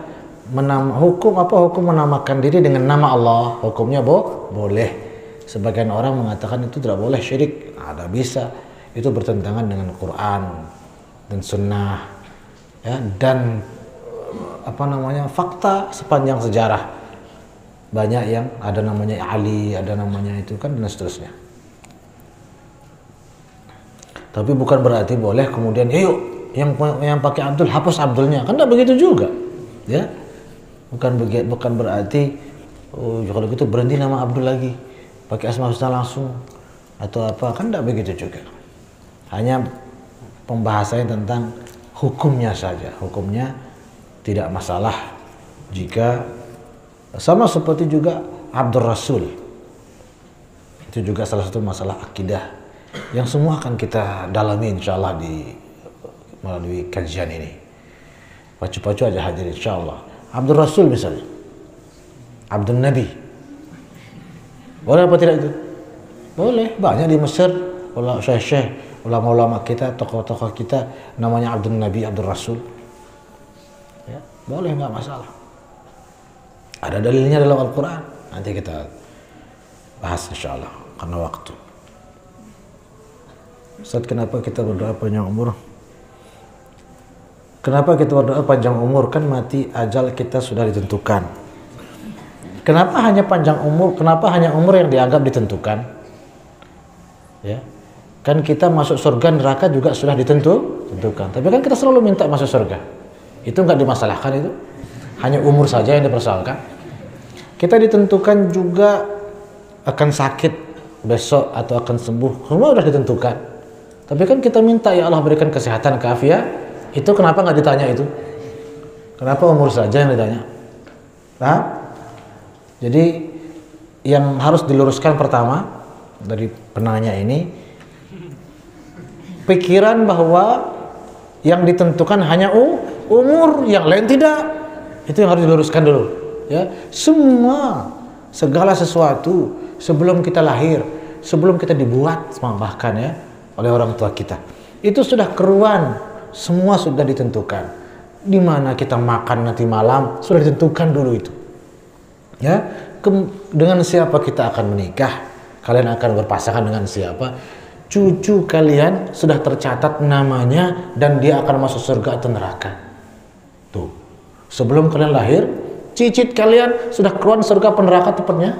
hukum menamakan diri dengan nama Allah. Hukumnya boleh. Sebagian orang mengatakan itu tidak boleh, syirik. Ada bisa. Itu bertentangan dengan Quran dan Sunnah, ya, dan fakta sepanjang sejarah. Banyak yang ada namanya Ali, ada namanya itu kan, dan seterusnya. Tapi bukan berarti boleh kemudian yuk yang pakai Abdul hapus Abdulnya, kan tidak begitu juga, ya. Bukan berarti kalau gitu berhenti nama Abdul lagi, pakai Asmaul Husna langsung atau apa, kan tidak begitu juga. Hanya pembahasannya tentang hukumnya saja. Hukumnya tidak masalah jika sama seperti juga Abdur Rasul. Itu juga salah satu masalah akidah yang semua akan kita dalami insyaallah melalui kajian ini. Pacu-pacu aja hadir insyaallah. Abdur Rasul misalnya, Abdul Nabi, boleh apa tidak itu? Boleh. Banyak di Mesir ulama-ulama kita, tokoh-tokoh kita namanya Abdul Nabi, Abdul Rasul, ya, boleh, nggak masalah. Ada dalilnya dalam Al-Quran, nanti kita bahas insyaallah karena waktu. Ustaz, kenapa kita berdoa panjang umur? Kenapa kita berdoa panjang umur? Kan mati ajal kita sudah ditentukan. Kenapa hanya panjang umur? Kenapa hanya umur yang dianggap ditentukan? Ya. Kan kita masuk surga neraka juga sudah ditentukan. Tapi kan kita selalu minta masuk surga. Itu nggak dimasalahkan itu. Hanya umur saja yang dipersoalkan. Kita ditentukan juga akan sakit besok atau akan sembuh. Semua sudah ditentukan. Tapi kan kita minta ya Allah berikan kesehatan, keafiatan. Itu kenapa nggak ditanya itu? Kenapa umur saja yang ditanya? Nah, jadi yang harus diluruskan pertama dari penanya ini, pikiran bahwa yang ditentukan hanya umur, yang lain tidak. Itu yang harus diluruskan dulu, ya. Segala sesuatu sebelum kita lahir, sebelum kita dibuat bahkan ya oleh orang tua kita, itu sudah keruan, semua sudah ditentukan. Di mana kita makan nanti malam sudah ditentukan dulu itu, ya. Dengan siapa kita akan menikah, kalian akan berpasangan dengan siapa, cucu kalian sudah tercatat namanya dan dia akan masuk surga atau neraka. Tuh, sebelum kalian lahir, cicit kalian sudah keluar surga atau neraka tepatnya.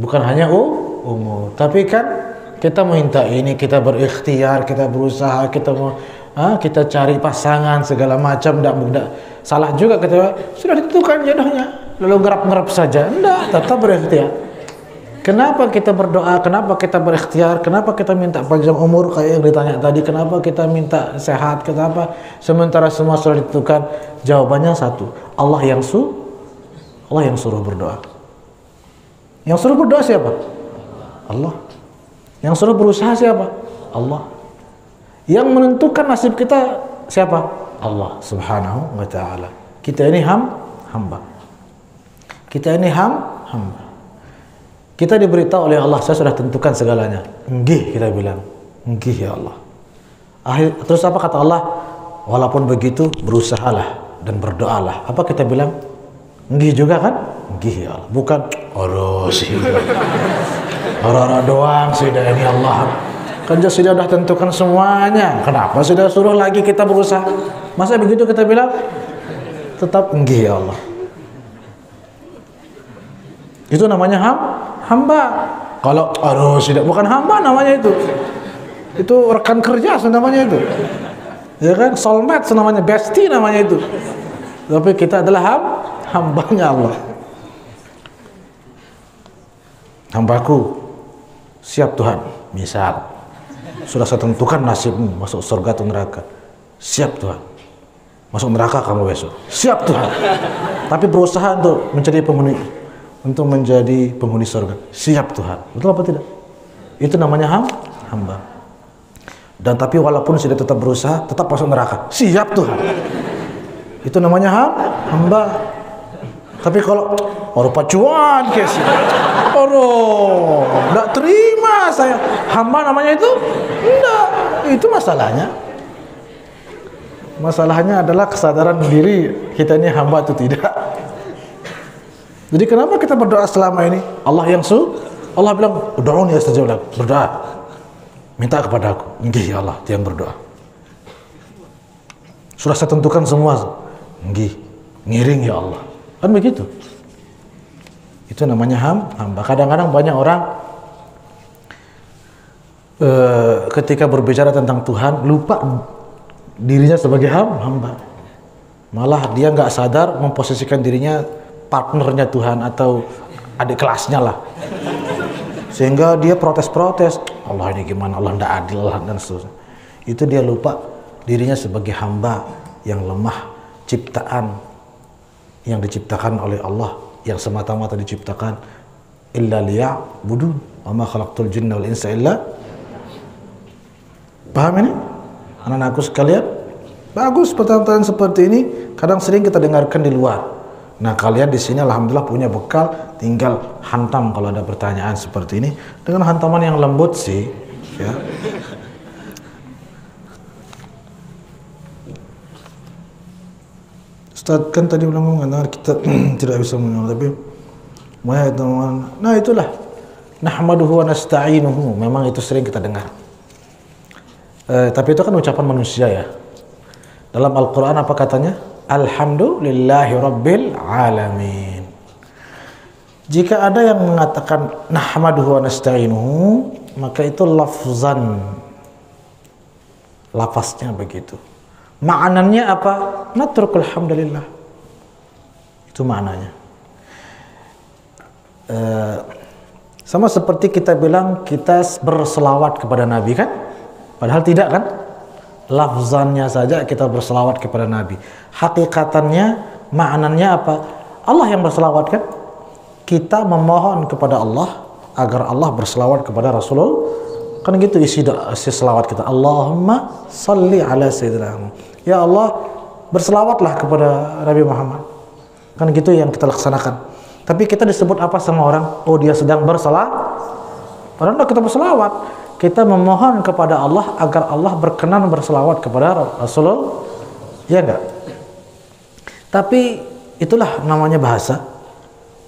Bukan hanya umur, tapi kan kita minta ini, kita berikhtiar, kita berusaha, kita cari pasangan segala macam, tidak salah juga kita sudah ditentukan jodohnya, lalu ngerap-ngerap saja, enggak, tetap berikhtiar. Kenapa kita berdoa, kenapa kita berikhtiar, kenapa kita minta panjang umur kayak yang ditanya tadi, kenapa kita minta sehat, kenapa sementara semua sudah ditentukan? Jawabannya satu, Allah yang suruh berdoa. Yang suruh berdoa siapa? Allah. Yang suruh berusaha siapa? Allah. Yang menentukan nasib kita siapa? Allah Subhanahu wa ta'ala. Kita ini hamba. Kita ini hamba. Kita diberitahu oleh Allah, saya sudah tentukan segalanya. Nggih, kita bilang. Nggih ya Allah. Terus apa kata Allah? Walaupun begitu, berusahalah dan berdoalah. Apa kita bilang? Nggih juga kan? Nggih ya Allah. Bukan, orang doang sudah ini Allah. Kan sudah tentukan semuanya. Kenapa sudah suruh lagi kita berusaha? Masa begitu kita bilang? Tetap nggih ya Allah. Itu namanya hamba. Kalau tidak, bukan hamba namanya itu. Itu rekan kerja namanya itu. Ya kan, soulmate namanya, bestie namanya itu. Tapi kita adalah hambanya Allah. hambaku, siap Tuhan. Misal, sudah saya tentukan nasibmu, masuk surga atau neraka. Siap Tuhan. Masuk neraka kamu besok. Siap Tuhan. Tapi berusaha untuk menjadi penghuni surga. Siap Tuhan. Betul apa tidak? Itu namanya hamba. Dan tapi walaupun sudah tetap berusaha, tetap masuk neraka. Siap Tuhan. Itu namanya hamba. Tapi kalau rupa cuan kes, enggak terima saya hamba namanya itu, enggak. Itu masalahnya. Masalahnya adalah kesadaran diri kita ini hamba atau tidak. Jadi kenapa kita berdoa selama ini? Allah bilang, "Ud'uni astajib lakum." Berdoa. Minta kepada aku. Nggih ya Allah, dia yang berdoa. Sudah saya tentukan semua. Nggih. Ngiring ya Allah. Kan begitu. Itu namanya hamba. Kadang-kadang banyak orang ketika berbicara tentang Tuhan lupa dirinya sebagai hamba. Malah dia nggak sadar memposisikan dirinya partnernya Tuhan atau adik kelasnya lah. Sehingga dia protes-protes, Allah ini gimana, Allah nggak adil lah, dan seterusnya. Itu dia lupa dirinya sebagai hamba yang lemah, ciptaan yang diciptakan oleh Allah, yang semata-mata diciptakan illa liya'budun wa ma khalaqtul jinna wal insa illa. Paham ini? Anak-anakku sekalian? Bagus pertanyaan seperti ini, kadang sering kita dengarkan di luar. Nah, kalian di sini alhamdulillah punya bekal, tinggal hantam kalau ada pertanyaan seperti ini dengan hantaman yang lembut sih, ya. Ustaz kan tadi bilang mengatakan kita tidak bisa mengenal, tapi nah itulah nahmaduhu wa nasta'inuhu, memang itu sering kita dengar. Tapi itu kan ucapan manusia ya. Dalam Al-Quran apa katanya? Alhamdulillahi Rabbil Alamin. Jika ada yang mengatakan nahmaduhu wa nasta'inuhu, maka itu lafaznya begitu. Maknanya apa? Natrukul hamdalillah. Itu maknanya. Sama seperti kita bilang kita berselawat kepada Nabi kan? Padahal tidak kan? Lafzannya saja kita berselawat kepada Nabi. Hakikatannya, maknanya apa? Allah yang berselawat kan? Kita memohon kepada Allah agar Allah berselawat kepada Rasulullah. Kan gitu isi selawat kita. Allahumma salli ala sayyidina. Ya Allah, berselawatlah kepada Nabi Muhammad. Kan gitu yang kita laksanakan. Tapi kita disebut apa sama orang? Oh, dia sedang berselawat. Padahal kita berselawat. Kita memohon kepada Allah agar Allah berkenan berselawat kepada Rasulullah. Ya enggak? Tapi itulah namanya bahasa.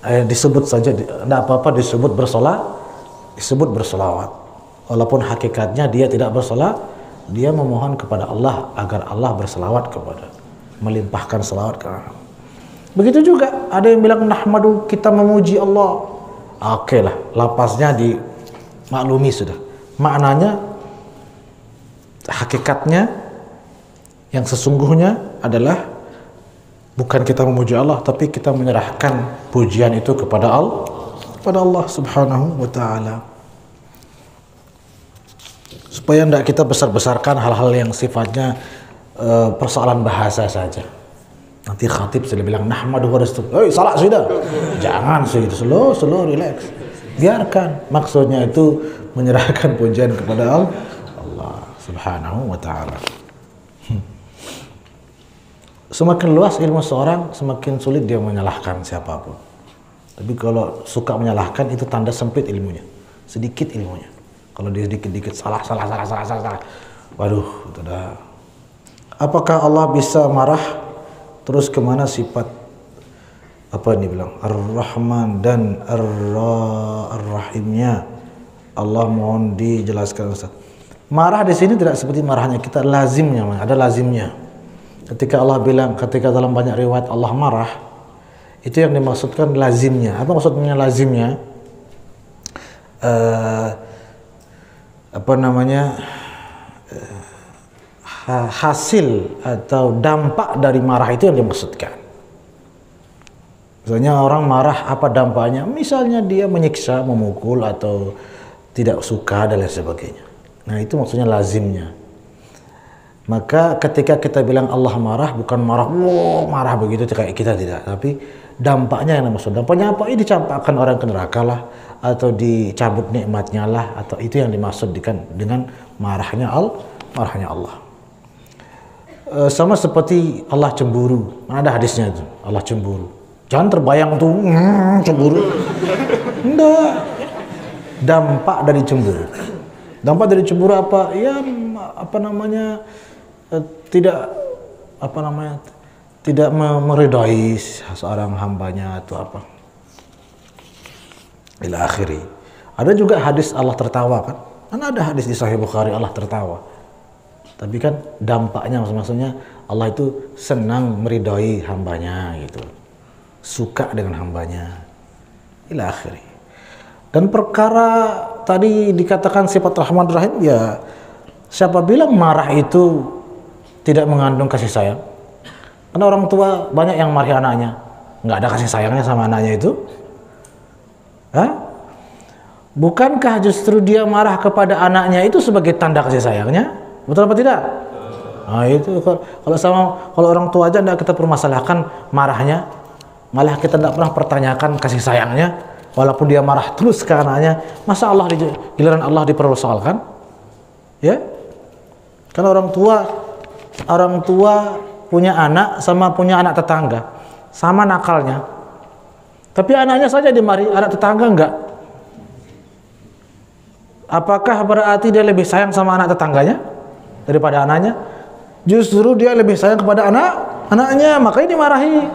Disebut saja, enggak apa-apa disebut berselawat. Walaupun hakikatnya dia tidak bersolat, dia memohon kepada Allah agar Allah berselawat kepada, melimpahkan selawat ke Allah. Begitu juga ada yang bilang nahmadu, kita memuji Allah. Oke lah, lapasnya dimaklumi sudah. Maknanya, hakikatnya yang sesungguhnya adalah bukan kita memuji Allah, tapi kita menyerahkan pujian itu kepada Allah Subhanahu wa ta'ala. Supaya tidak kita besar-besarkan hal-hal yang sifatnya persoalan bahasa saja. Nanti khatib sudah bilang nahmadu wa nasta'inuhu. Salah sudah. Jangan segitu, slow, relax. Biarkan. Maksudnya itu menyerahkan pujian kepada Allah Subhanahu wa ta'ala. Semakin luas ilmu seorang, semakin sulit dia menyalahkan siapapun. Tapi kalau suka menyalahkan, itu tanda sempit ilmunya. Sedikit ilmunya. Kalau dia dikit-dikit salah. Waduh, itu dah. Apakah Allah bisa marah? Terus kemana sifat apa ini bilang? Ar-Rahman dan Ar-Rahimnya. Allah mohon dijelaskan Ustaz. Marah di sini tidak seperti marahnya kita, lazimnya, ada lazimnya. Ketika Allah bilang, ketika dalam banyak riwayat Allah marah, itu yang dimaksudkan lazimnya. Apa maksudnya lazimnya? Hasil atau dampak dari marah itu yang dimaksudkan. Misalnya orang marah, apa dampaknya? Misalnya dia menyiksa, memukul, atau tidak suka dan lain sebagainya. Nah itu maksudnya lazimnya. Maka ketika kita bilang Allah marah, bukan marah, wow, marah begitu kayak kita tidak. Tapi dampaknya yang maksud. Dampaknya apa? Ini dicampakkan orang ke neraka lah, atau dicabut nikmatnya lah, atau itu yang dimaksud dengan marahnya Allah. Sama seperti Allah cemburu. Mana ada hadisnya itu? Allah cemburu. Jangan terbayang tuh cemburu. Enggak. Dampak dari cemburu. Dampak dari cemburu apa? Ya tidak meridai seorang hambanya atau apa. Ila akhiri. Ada juga hadis Allah tertawa kan? Kan ada hadis di Sahih Bukhari Allah tertawa. Tapi kan dampaknya maksudnya Allah itu senang meridai hambanya gitu. Suka dengan hambanya. Ila akhiri. Dan perkara tadi dikatakan sifat Rahman Rahim, ya siapa bilang marah itu tidak mengandung kasih sayang? Karena orang tua banyak yang marahi anaknya, nggak ada kasih sayangnya sama anaknya itu. Hah? Bukankah justru dia marah kepada anaknya itu sebagai tanda kasih sayangnya? Betul apa tidak? Nah itu kalau orang tua aja tidak kita permasalahkan marahnya, malah kita tidak pernah pertanyakan kasih sayangnya, walaupun dia marah terus ke anaknya. Masa giliran Allah dipersoalkan? Ya? Kan orang tua punya anak sama punya anak tetangga, sama nakalnya. Tapi anaknya saja dimarahi, anak tetangga enggak. Apakah berarti dia lebih sayang sama anak tetangganya daripada anaknya? Justru dia lebih sayang kepada anaknya, makanya dimarahi.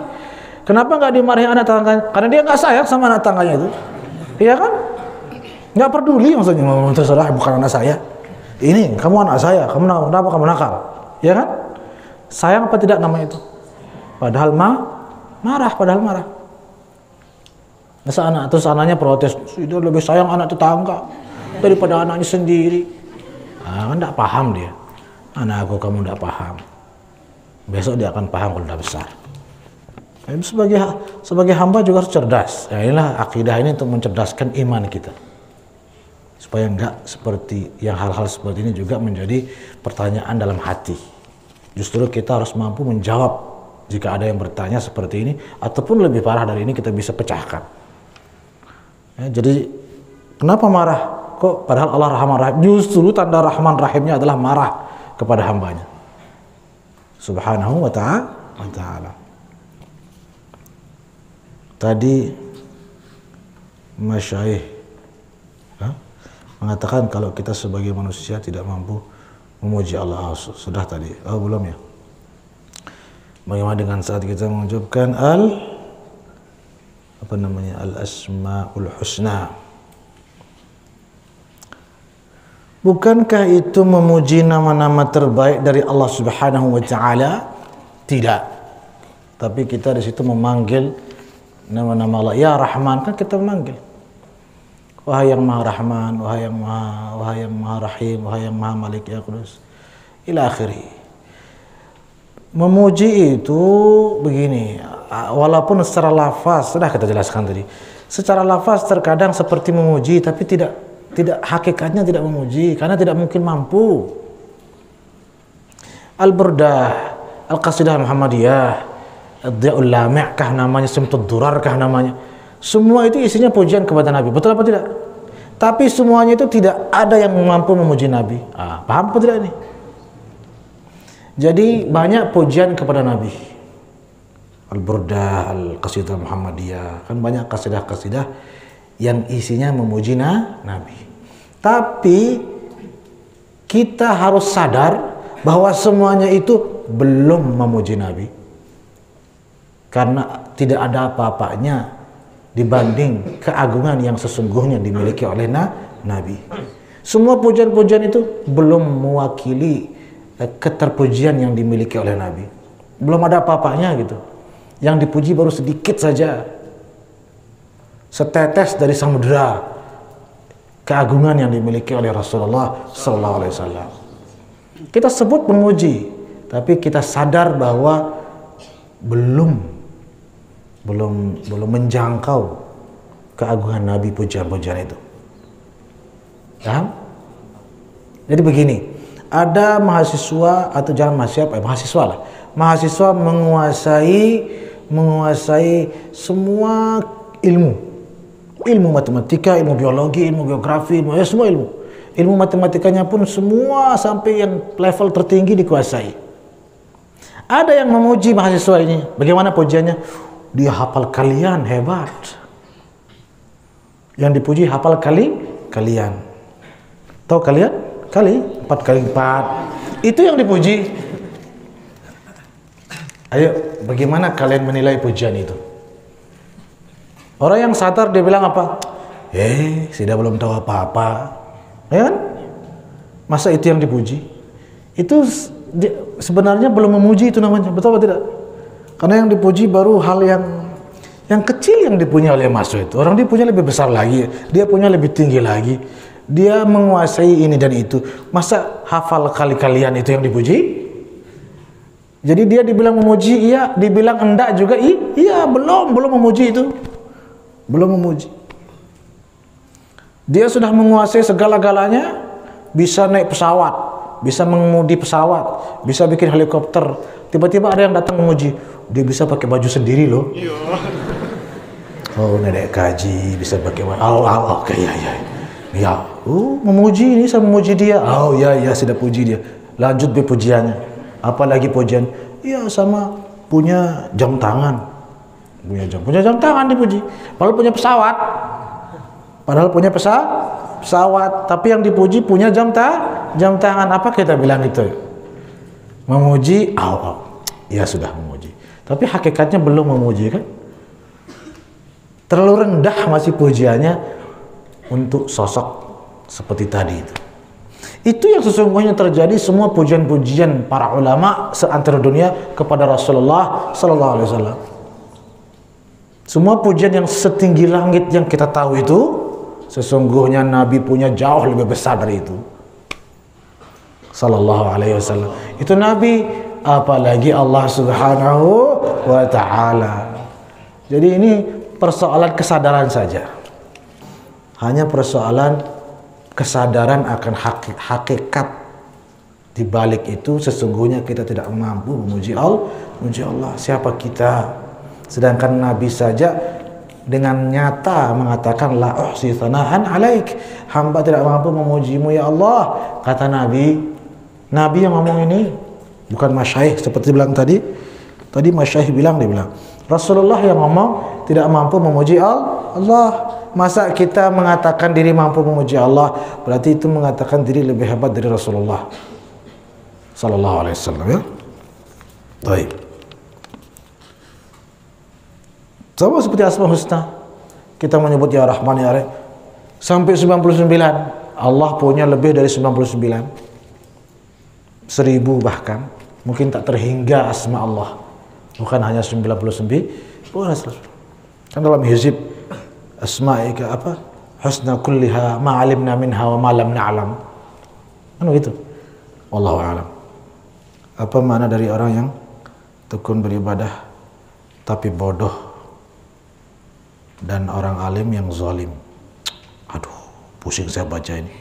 Kenapa enggak dimarahi anak tetangganya? Karena dia enggak sayang sama anak tetangganya itu. Iya kan? Enggak peduli maksudnya, terserah bukan anak saya. Ini kamu anak saya, kenapa kamu nakal? Ya kan? Sayang apa tidak nama itu? Padahal marah. Masa anaknya protes, dia lebih sayang anak tetangga daripada anaknya sendiri. Kan tidak paham dia. Anakku, kamu tidak paham. Besok dia akan paham kalau sudah besar. Sebagai hamba juga harus cerdas. Ya, inilah akidah ini untuk mencerdaskan iman kita. Supaya enggak seperti yang hal-hal seperti ini juga menjadi pertanyaan dalam hati. Justru kita harus mampu menjawab jika ada yang bertanya seperti ini, ataupun lebih parah dari ini kita bisa pecahkan. Ya, jadi kenapa marah? Kok padahal Allah Rahman Rahim? Justru tanda Rahman Rahimnya adalah marah kepada hambanya. Subhanahu wa ta'ala. Tadi Masyayikh mengatakan kalau kita sebagai manusia tidak mampu memuji Allah. Sudah tadi. Belum ya? Bagaimana dengan saat kita mengucapkan al-asmaul husna? Bukankah itu memuji nama-nama terbaik dari Allah Subhanahu wa taala? Tidak. Tapi kita di situ memanggil nama-nama Allah. Ya Rahman, kan kita memanggil. Wahai yang Maha Rahman, wahai yang Maha Rahim, wahai yang Maha Malik ya Qudus. Ila akhiri. Memuji itu begini, walaupun secara lafaz sudah kita jelaskan tadi. Secara lafaz terkadang seperti memuji, tapi tidak hakikatnya tidak memuji karena tidak mungkin mampu. Al-Burdah, Al-Qasidah Muhammadiyah, Ad-Dhi'ul Lami' kah namanya, Simtud Durar kah namanya. Semua itu isinya pujian kepada Nabi, betul apa tidak? Tapi semuanya itu tidak ada yang mampu memuji Nabi. Paham apa tidak ini? Jadi banyak pujian kepada Nabi. Al-Burdah, Al-Qasidah Muhammadiyah, kan banyak qasidah-qasidah yang isinya memuji Nabi. Tapi kita harus sadar bahwa semuanya itu belum memuji Nabi. Karena tidak ada apa-apanya dibanding keagungan yang sesungguhnya dimiliki oleh Nabi. Semua pujian-pujian itu belum mewakili keterpujian yang dimiliki oleh Nabi. Belum ada apa-apanya gitu. Yang dipuji baru sedikit saja. Setetes dari samudera keagungan yang dimiliki oleh Rasulullah sallallahu alaihi wasallam. Kita sebut memuji, tapi kita sadar bahwa belum belum menjangkau keagungan Nabi pujian-pujian itu. Paham? Jadi begini, ada mahasiswa atau jangan mahasiswa lah. Mahasiswa menguasai semua ilmu matematika, ilmu biologi, ilmu geografi, semua ilmu matematikanya pun semua sampai yang level tertinggi dikuasai. Ada yang memuji mahasiswa ini, bagaimana pujiannya? Dia hafal kalian, hebat. Yang dipuji hafal kalian. Tahu kalian? Kali 4 kali 4. Itu yang dipuji. Ayo, bagaimana kalian menilai pujian itu? Orang yang sadar dia bilang apa? Sudah belum tahu apa-apa. Ya kan? Masa itu yang dipuji? Itu sebenarnya belum memuji itu namanya. Betul atau tidak? Karena yang dipuji baru hal yang kecil yang dipunya oleh mahasiswa itu. Orang dia punya lebih besar lagi. Dia punya lebih tinggi lagi. Dia menguasai ini dan itu. Masa hafal kali-kalian itu yang dipuji? Jadi dia dibilang memuji, iya. Dibilang enggak juga, iya. Belum memuji itu. Belum memuji. Dia sudah menguasai segala-galanya. Bisa naik pesawat, bisa mengemudi pesawat, bisa bikin helikopter. Tiba-tiba ada yang datang memuji. Dia bisa pakai baju sendiri loh. Oh, nenek kaji bisa pakai baju. Oke, ya. Memuji ini, saya memuji dia. Ya, sudah puji dia. Lanjut pujiannya. Apalagi pujian? Iya, sama punya jam tangan. Punya jam tangan dipuji. Padahal punya pesawat. Tapi yang dipuji punya jam tangan. Apa kita bilang itu? Memuji? Ya sudah memuji. Tapi hakikatnya belum memuji kan? Terlalu rendah masih pujiannya untuk sosok seperti tadi itu. Itu yang sesungguhnya terjadi semua pujian-pujian para ulama seantero dunia kepada Rasulullah sallallahu alaihi wasallam. Semua pujian yang setinggi langit yang kita tahu itu sesungguhnya Nabi punya jauh lebih besar dari itu. Sallallahu alaihi wasallam. Itu Nabi, apalagi Allah Subhanahu wa taala. Jadi ini persoalan kesadaran saja. Hanya persoalan kesadaran akan hakikat di balik itu. Sesungguhnya kita tidak mampu memuji Allah. Siapa kita? Sedangkan Nabi saja dengan nyata mengatakan la uhsi tsana'an alaik, hamba tidak mampu memujimu ya Allah. Kata Nabi yang ngomong ini, bukan masyayikh seperti bilang tadi masyayikh dia bilang Rasulullah yang ngomong tidak mampu memuji Allah. Masa kita mengatakan diri mampu memuji Allah, berarti itu mengatakan diri lebih hebat dari Rasulullah sallallahu alaihi wasallam, ya. Baik. Sama seperti Asmaul Husna. Kita menyebut ya Rahman ya Rahim sampai 99. Allah punya lebih dari 99. 1000 bahkan. Mungkin tak terhingga asma Allah. Bukan hanya 99. Kan dalam hizib asma'ika apa? Husna kulliha ma 'alimna minha wa ma lam na'lam. Kan begitu. Wallahu a'lam. Apa makna dari orang yang tekun beribadah tapi bodoh dan orang alim yang zalim? Aduh, pusing saya baca ini.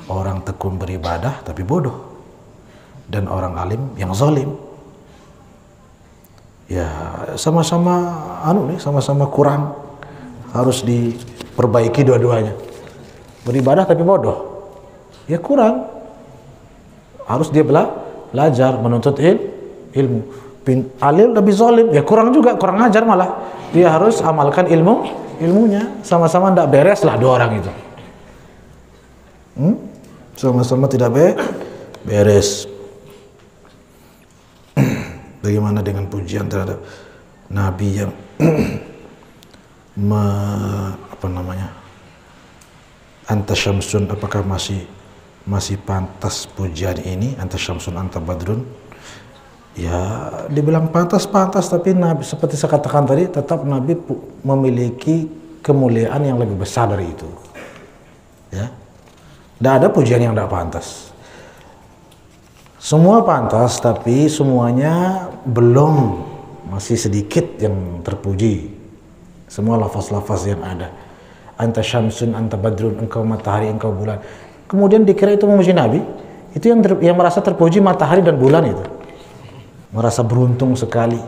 Orang tekun beribadah tapi bodoh dan orang alim yang zalim. Ya, sama-sama sama-sama kurang. Harus diperbaiki dua-duanya. Beribadah tapi bodoh, ya kurang. Harus dia belajar, menuntut ilmu. Alim lebih zalim, ya kurang juga, kurang ajar malah. Dia harus amalkan ilmunya. Sama-sama tidak beres lah dua orang itu. Sama-sama tidak beres. Bagaimana dengan pujian terhadap Nabi yang anta syamsun, apakah masih pantas pujian ini? Anta syamsun anta badrun. Ya, dibilang pantas, tapi Nabi seperti saya katakan tadi, tetap Nabi memiliki kemuliaan yang lebih besar dari itu. Ya. Tidak ada pujian yang tidak pantas. Semua pantas, tapi semuanya belum masih sedikit yang terpuji. Semua lafaz-lafaz yang ada. Anta syamsun, anta badrun, engkau matahari, engkau bulan. Kemudian dikira itu memuji Nabi. Itu yang merasa terpuji matahari dan bulan itu. Merasa beruntung sekali,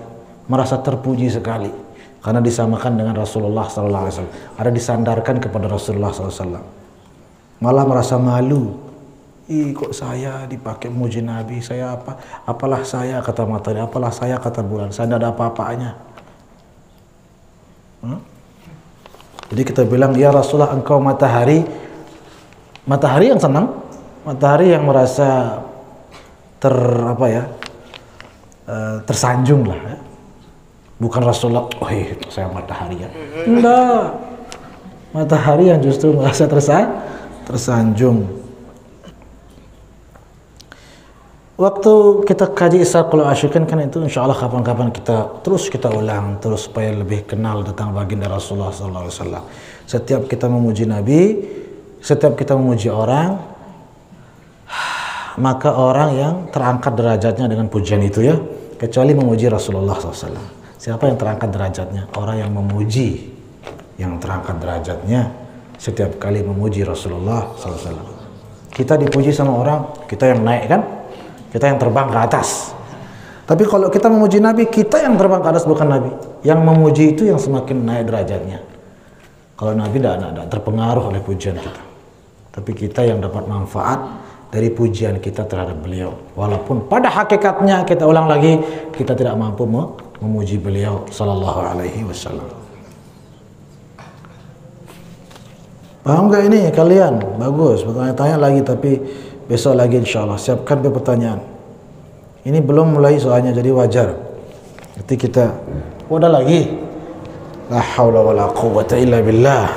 merasa terpuji sekali. Karena disamakan dengan Rasulullah SAW. Ada disandarkan kepada Rasulullah SAW. Malah merasa malu. Kok saya dipakai memuji Nabi, saya apa? Apalah saya, kata matahari, apalah saya, kata bulan. Saya tidak ada apa-apanya. Jadi kita bilang, ya Rasulullah, engkau matahari. Matahari yang senang, matahari yang merasa tersanjung lah. Ya. Bukan Rasulullah, saya matahari ya. Enggak. Matahari yang justru merasa tersanjung. Waktu kita kaji Isra-Qul Asyikin kan itu insya Allah kapan-kapan kita ulang terus supaya lebih kenal tentang baginda Rasulullah SAW. Setiap kita memuji Nabi, setiap kita memuji orang, maka orang yang terangkat derajatnya dengan pujian itu ya, kecuali memuji Rasulullah SAW. Siapa yang terangkat derajatnya? Orang yang memuji, yang terangkat derajatnya setiap kali memuji Rasulullah SAW. Kita dipuji sama orang, kita yang naik kan? Kita yang terbang ke atas. Tapi kalau kita memuji Nabi, kita yang terbang ke atas, bukan Nabi. Yang memuji itu yang semakin naik derajatnya. Kalau Nabi tidak terpengaruh oleh pujian kita. Tapi kita yang dapat manfaat dari pujian kita terhadap beliau. Walaupun pada hakikatnya, kita ulang lagi, kita tidak mampu memuji beliau sallallahu alaihi wasallam. Paham gak ini kalian? Bagus, bertanya-tanya lagi, tapi besok lagi insya Allah. Siapkan pertanyaan. Ini belum mulai soalnya, jadi wajar. Nanti kita udah lagi. La haula wala quwwata illa billah.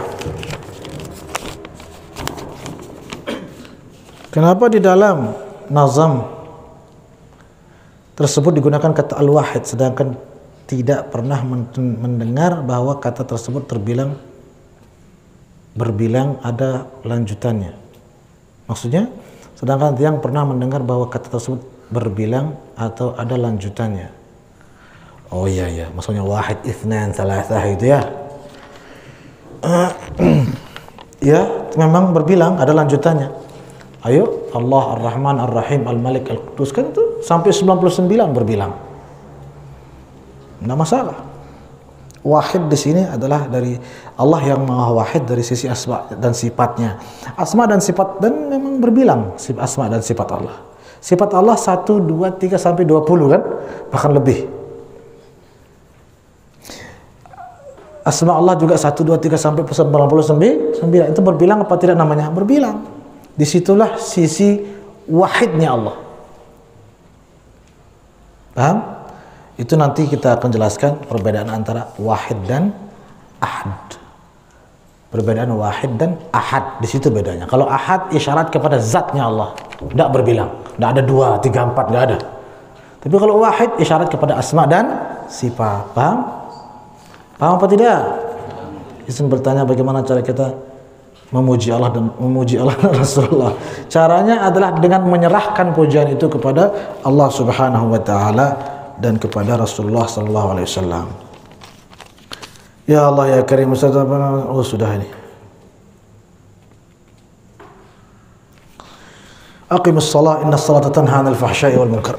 Kenapa di dalam nazam tersebut digunakan kata al-wahid, sedangkan tidak pernah mendengar bahwa kata tersebut berbilang ada lanjutannya? Maksudnya, sedangkan yang pernah mendengar bahwa kata tersebut berbilang atau ada lanjutannya. Oh iya, maksudnya wahid, itsnan, tsalatsah itu ya. Ya, memang berbilang, ada lanjutannya. Ayo, Allah Ar-Rahman Ar-Rahim Al-Malik Al-Qudus, kan itu sampai 99 berbilang. Enggak masalah. Wahid di sini adalah dari Allah yang Maha Wahid dari sisi asma dan sifatnya. Asma dan sifat, dan memang berbilang asma dan sifat Allah. Sifat Allah 1, 2, 3 sampai 20 kan? Bahkan lebih. Asma Allah juga 1, 2, 3 sampai 99. Itu berbilang apa tidak namanya? Berbilang. Disitulah sisi wahidnya Allah. Paham? Itu nanti kita akan jelaskan perbedaan antara wahid dan ahad. Perbedaan wahid dan ahad, di situ bedanya. Kalau ahad isyarat kepada zatnya Allah, tidak berbilang, tidak ada 2, 3, 4, tidak ada. Tapi kalau wahid isyarat kepada asma dan sifat. Paham? Paham apa tidak? Izin bertanya, bagaimana cara kita memuji Allah dan Rasulullah? Caranya adalah dengan menyerahkan pujian itu kepada Allah Subhanahu wa taala dan kepada Rasulullah sallallahu alaihi wasallam. Ya Allah ya Karim, Ustaz, oh sudah ini. Aqimus shalah, inna as-salata tanha 'anil fahsya'i wal munkar.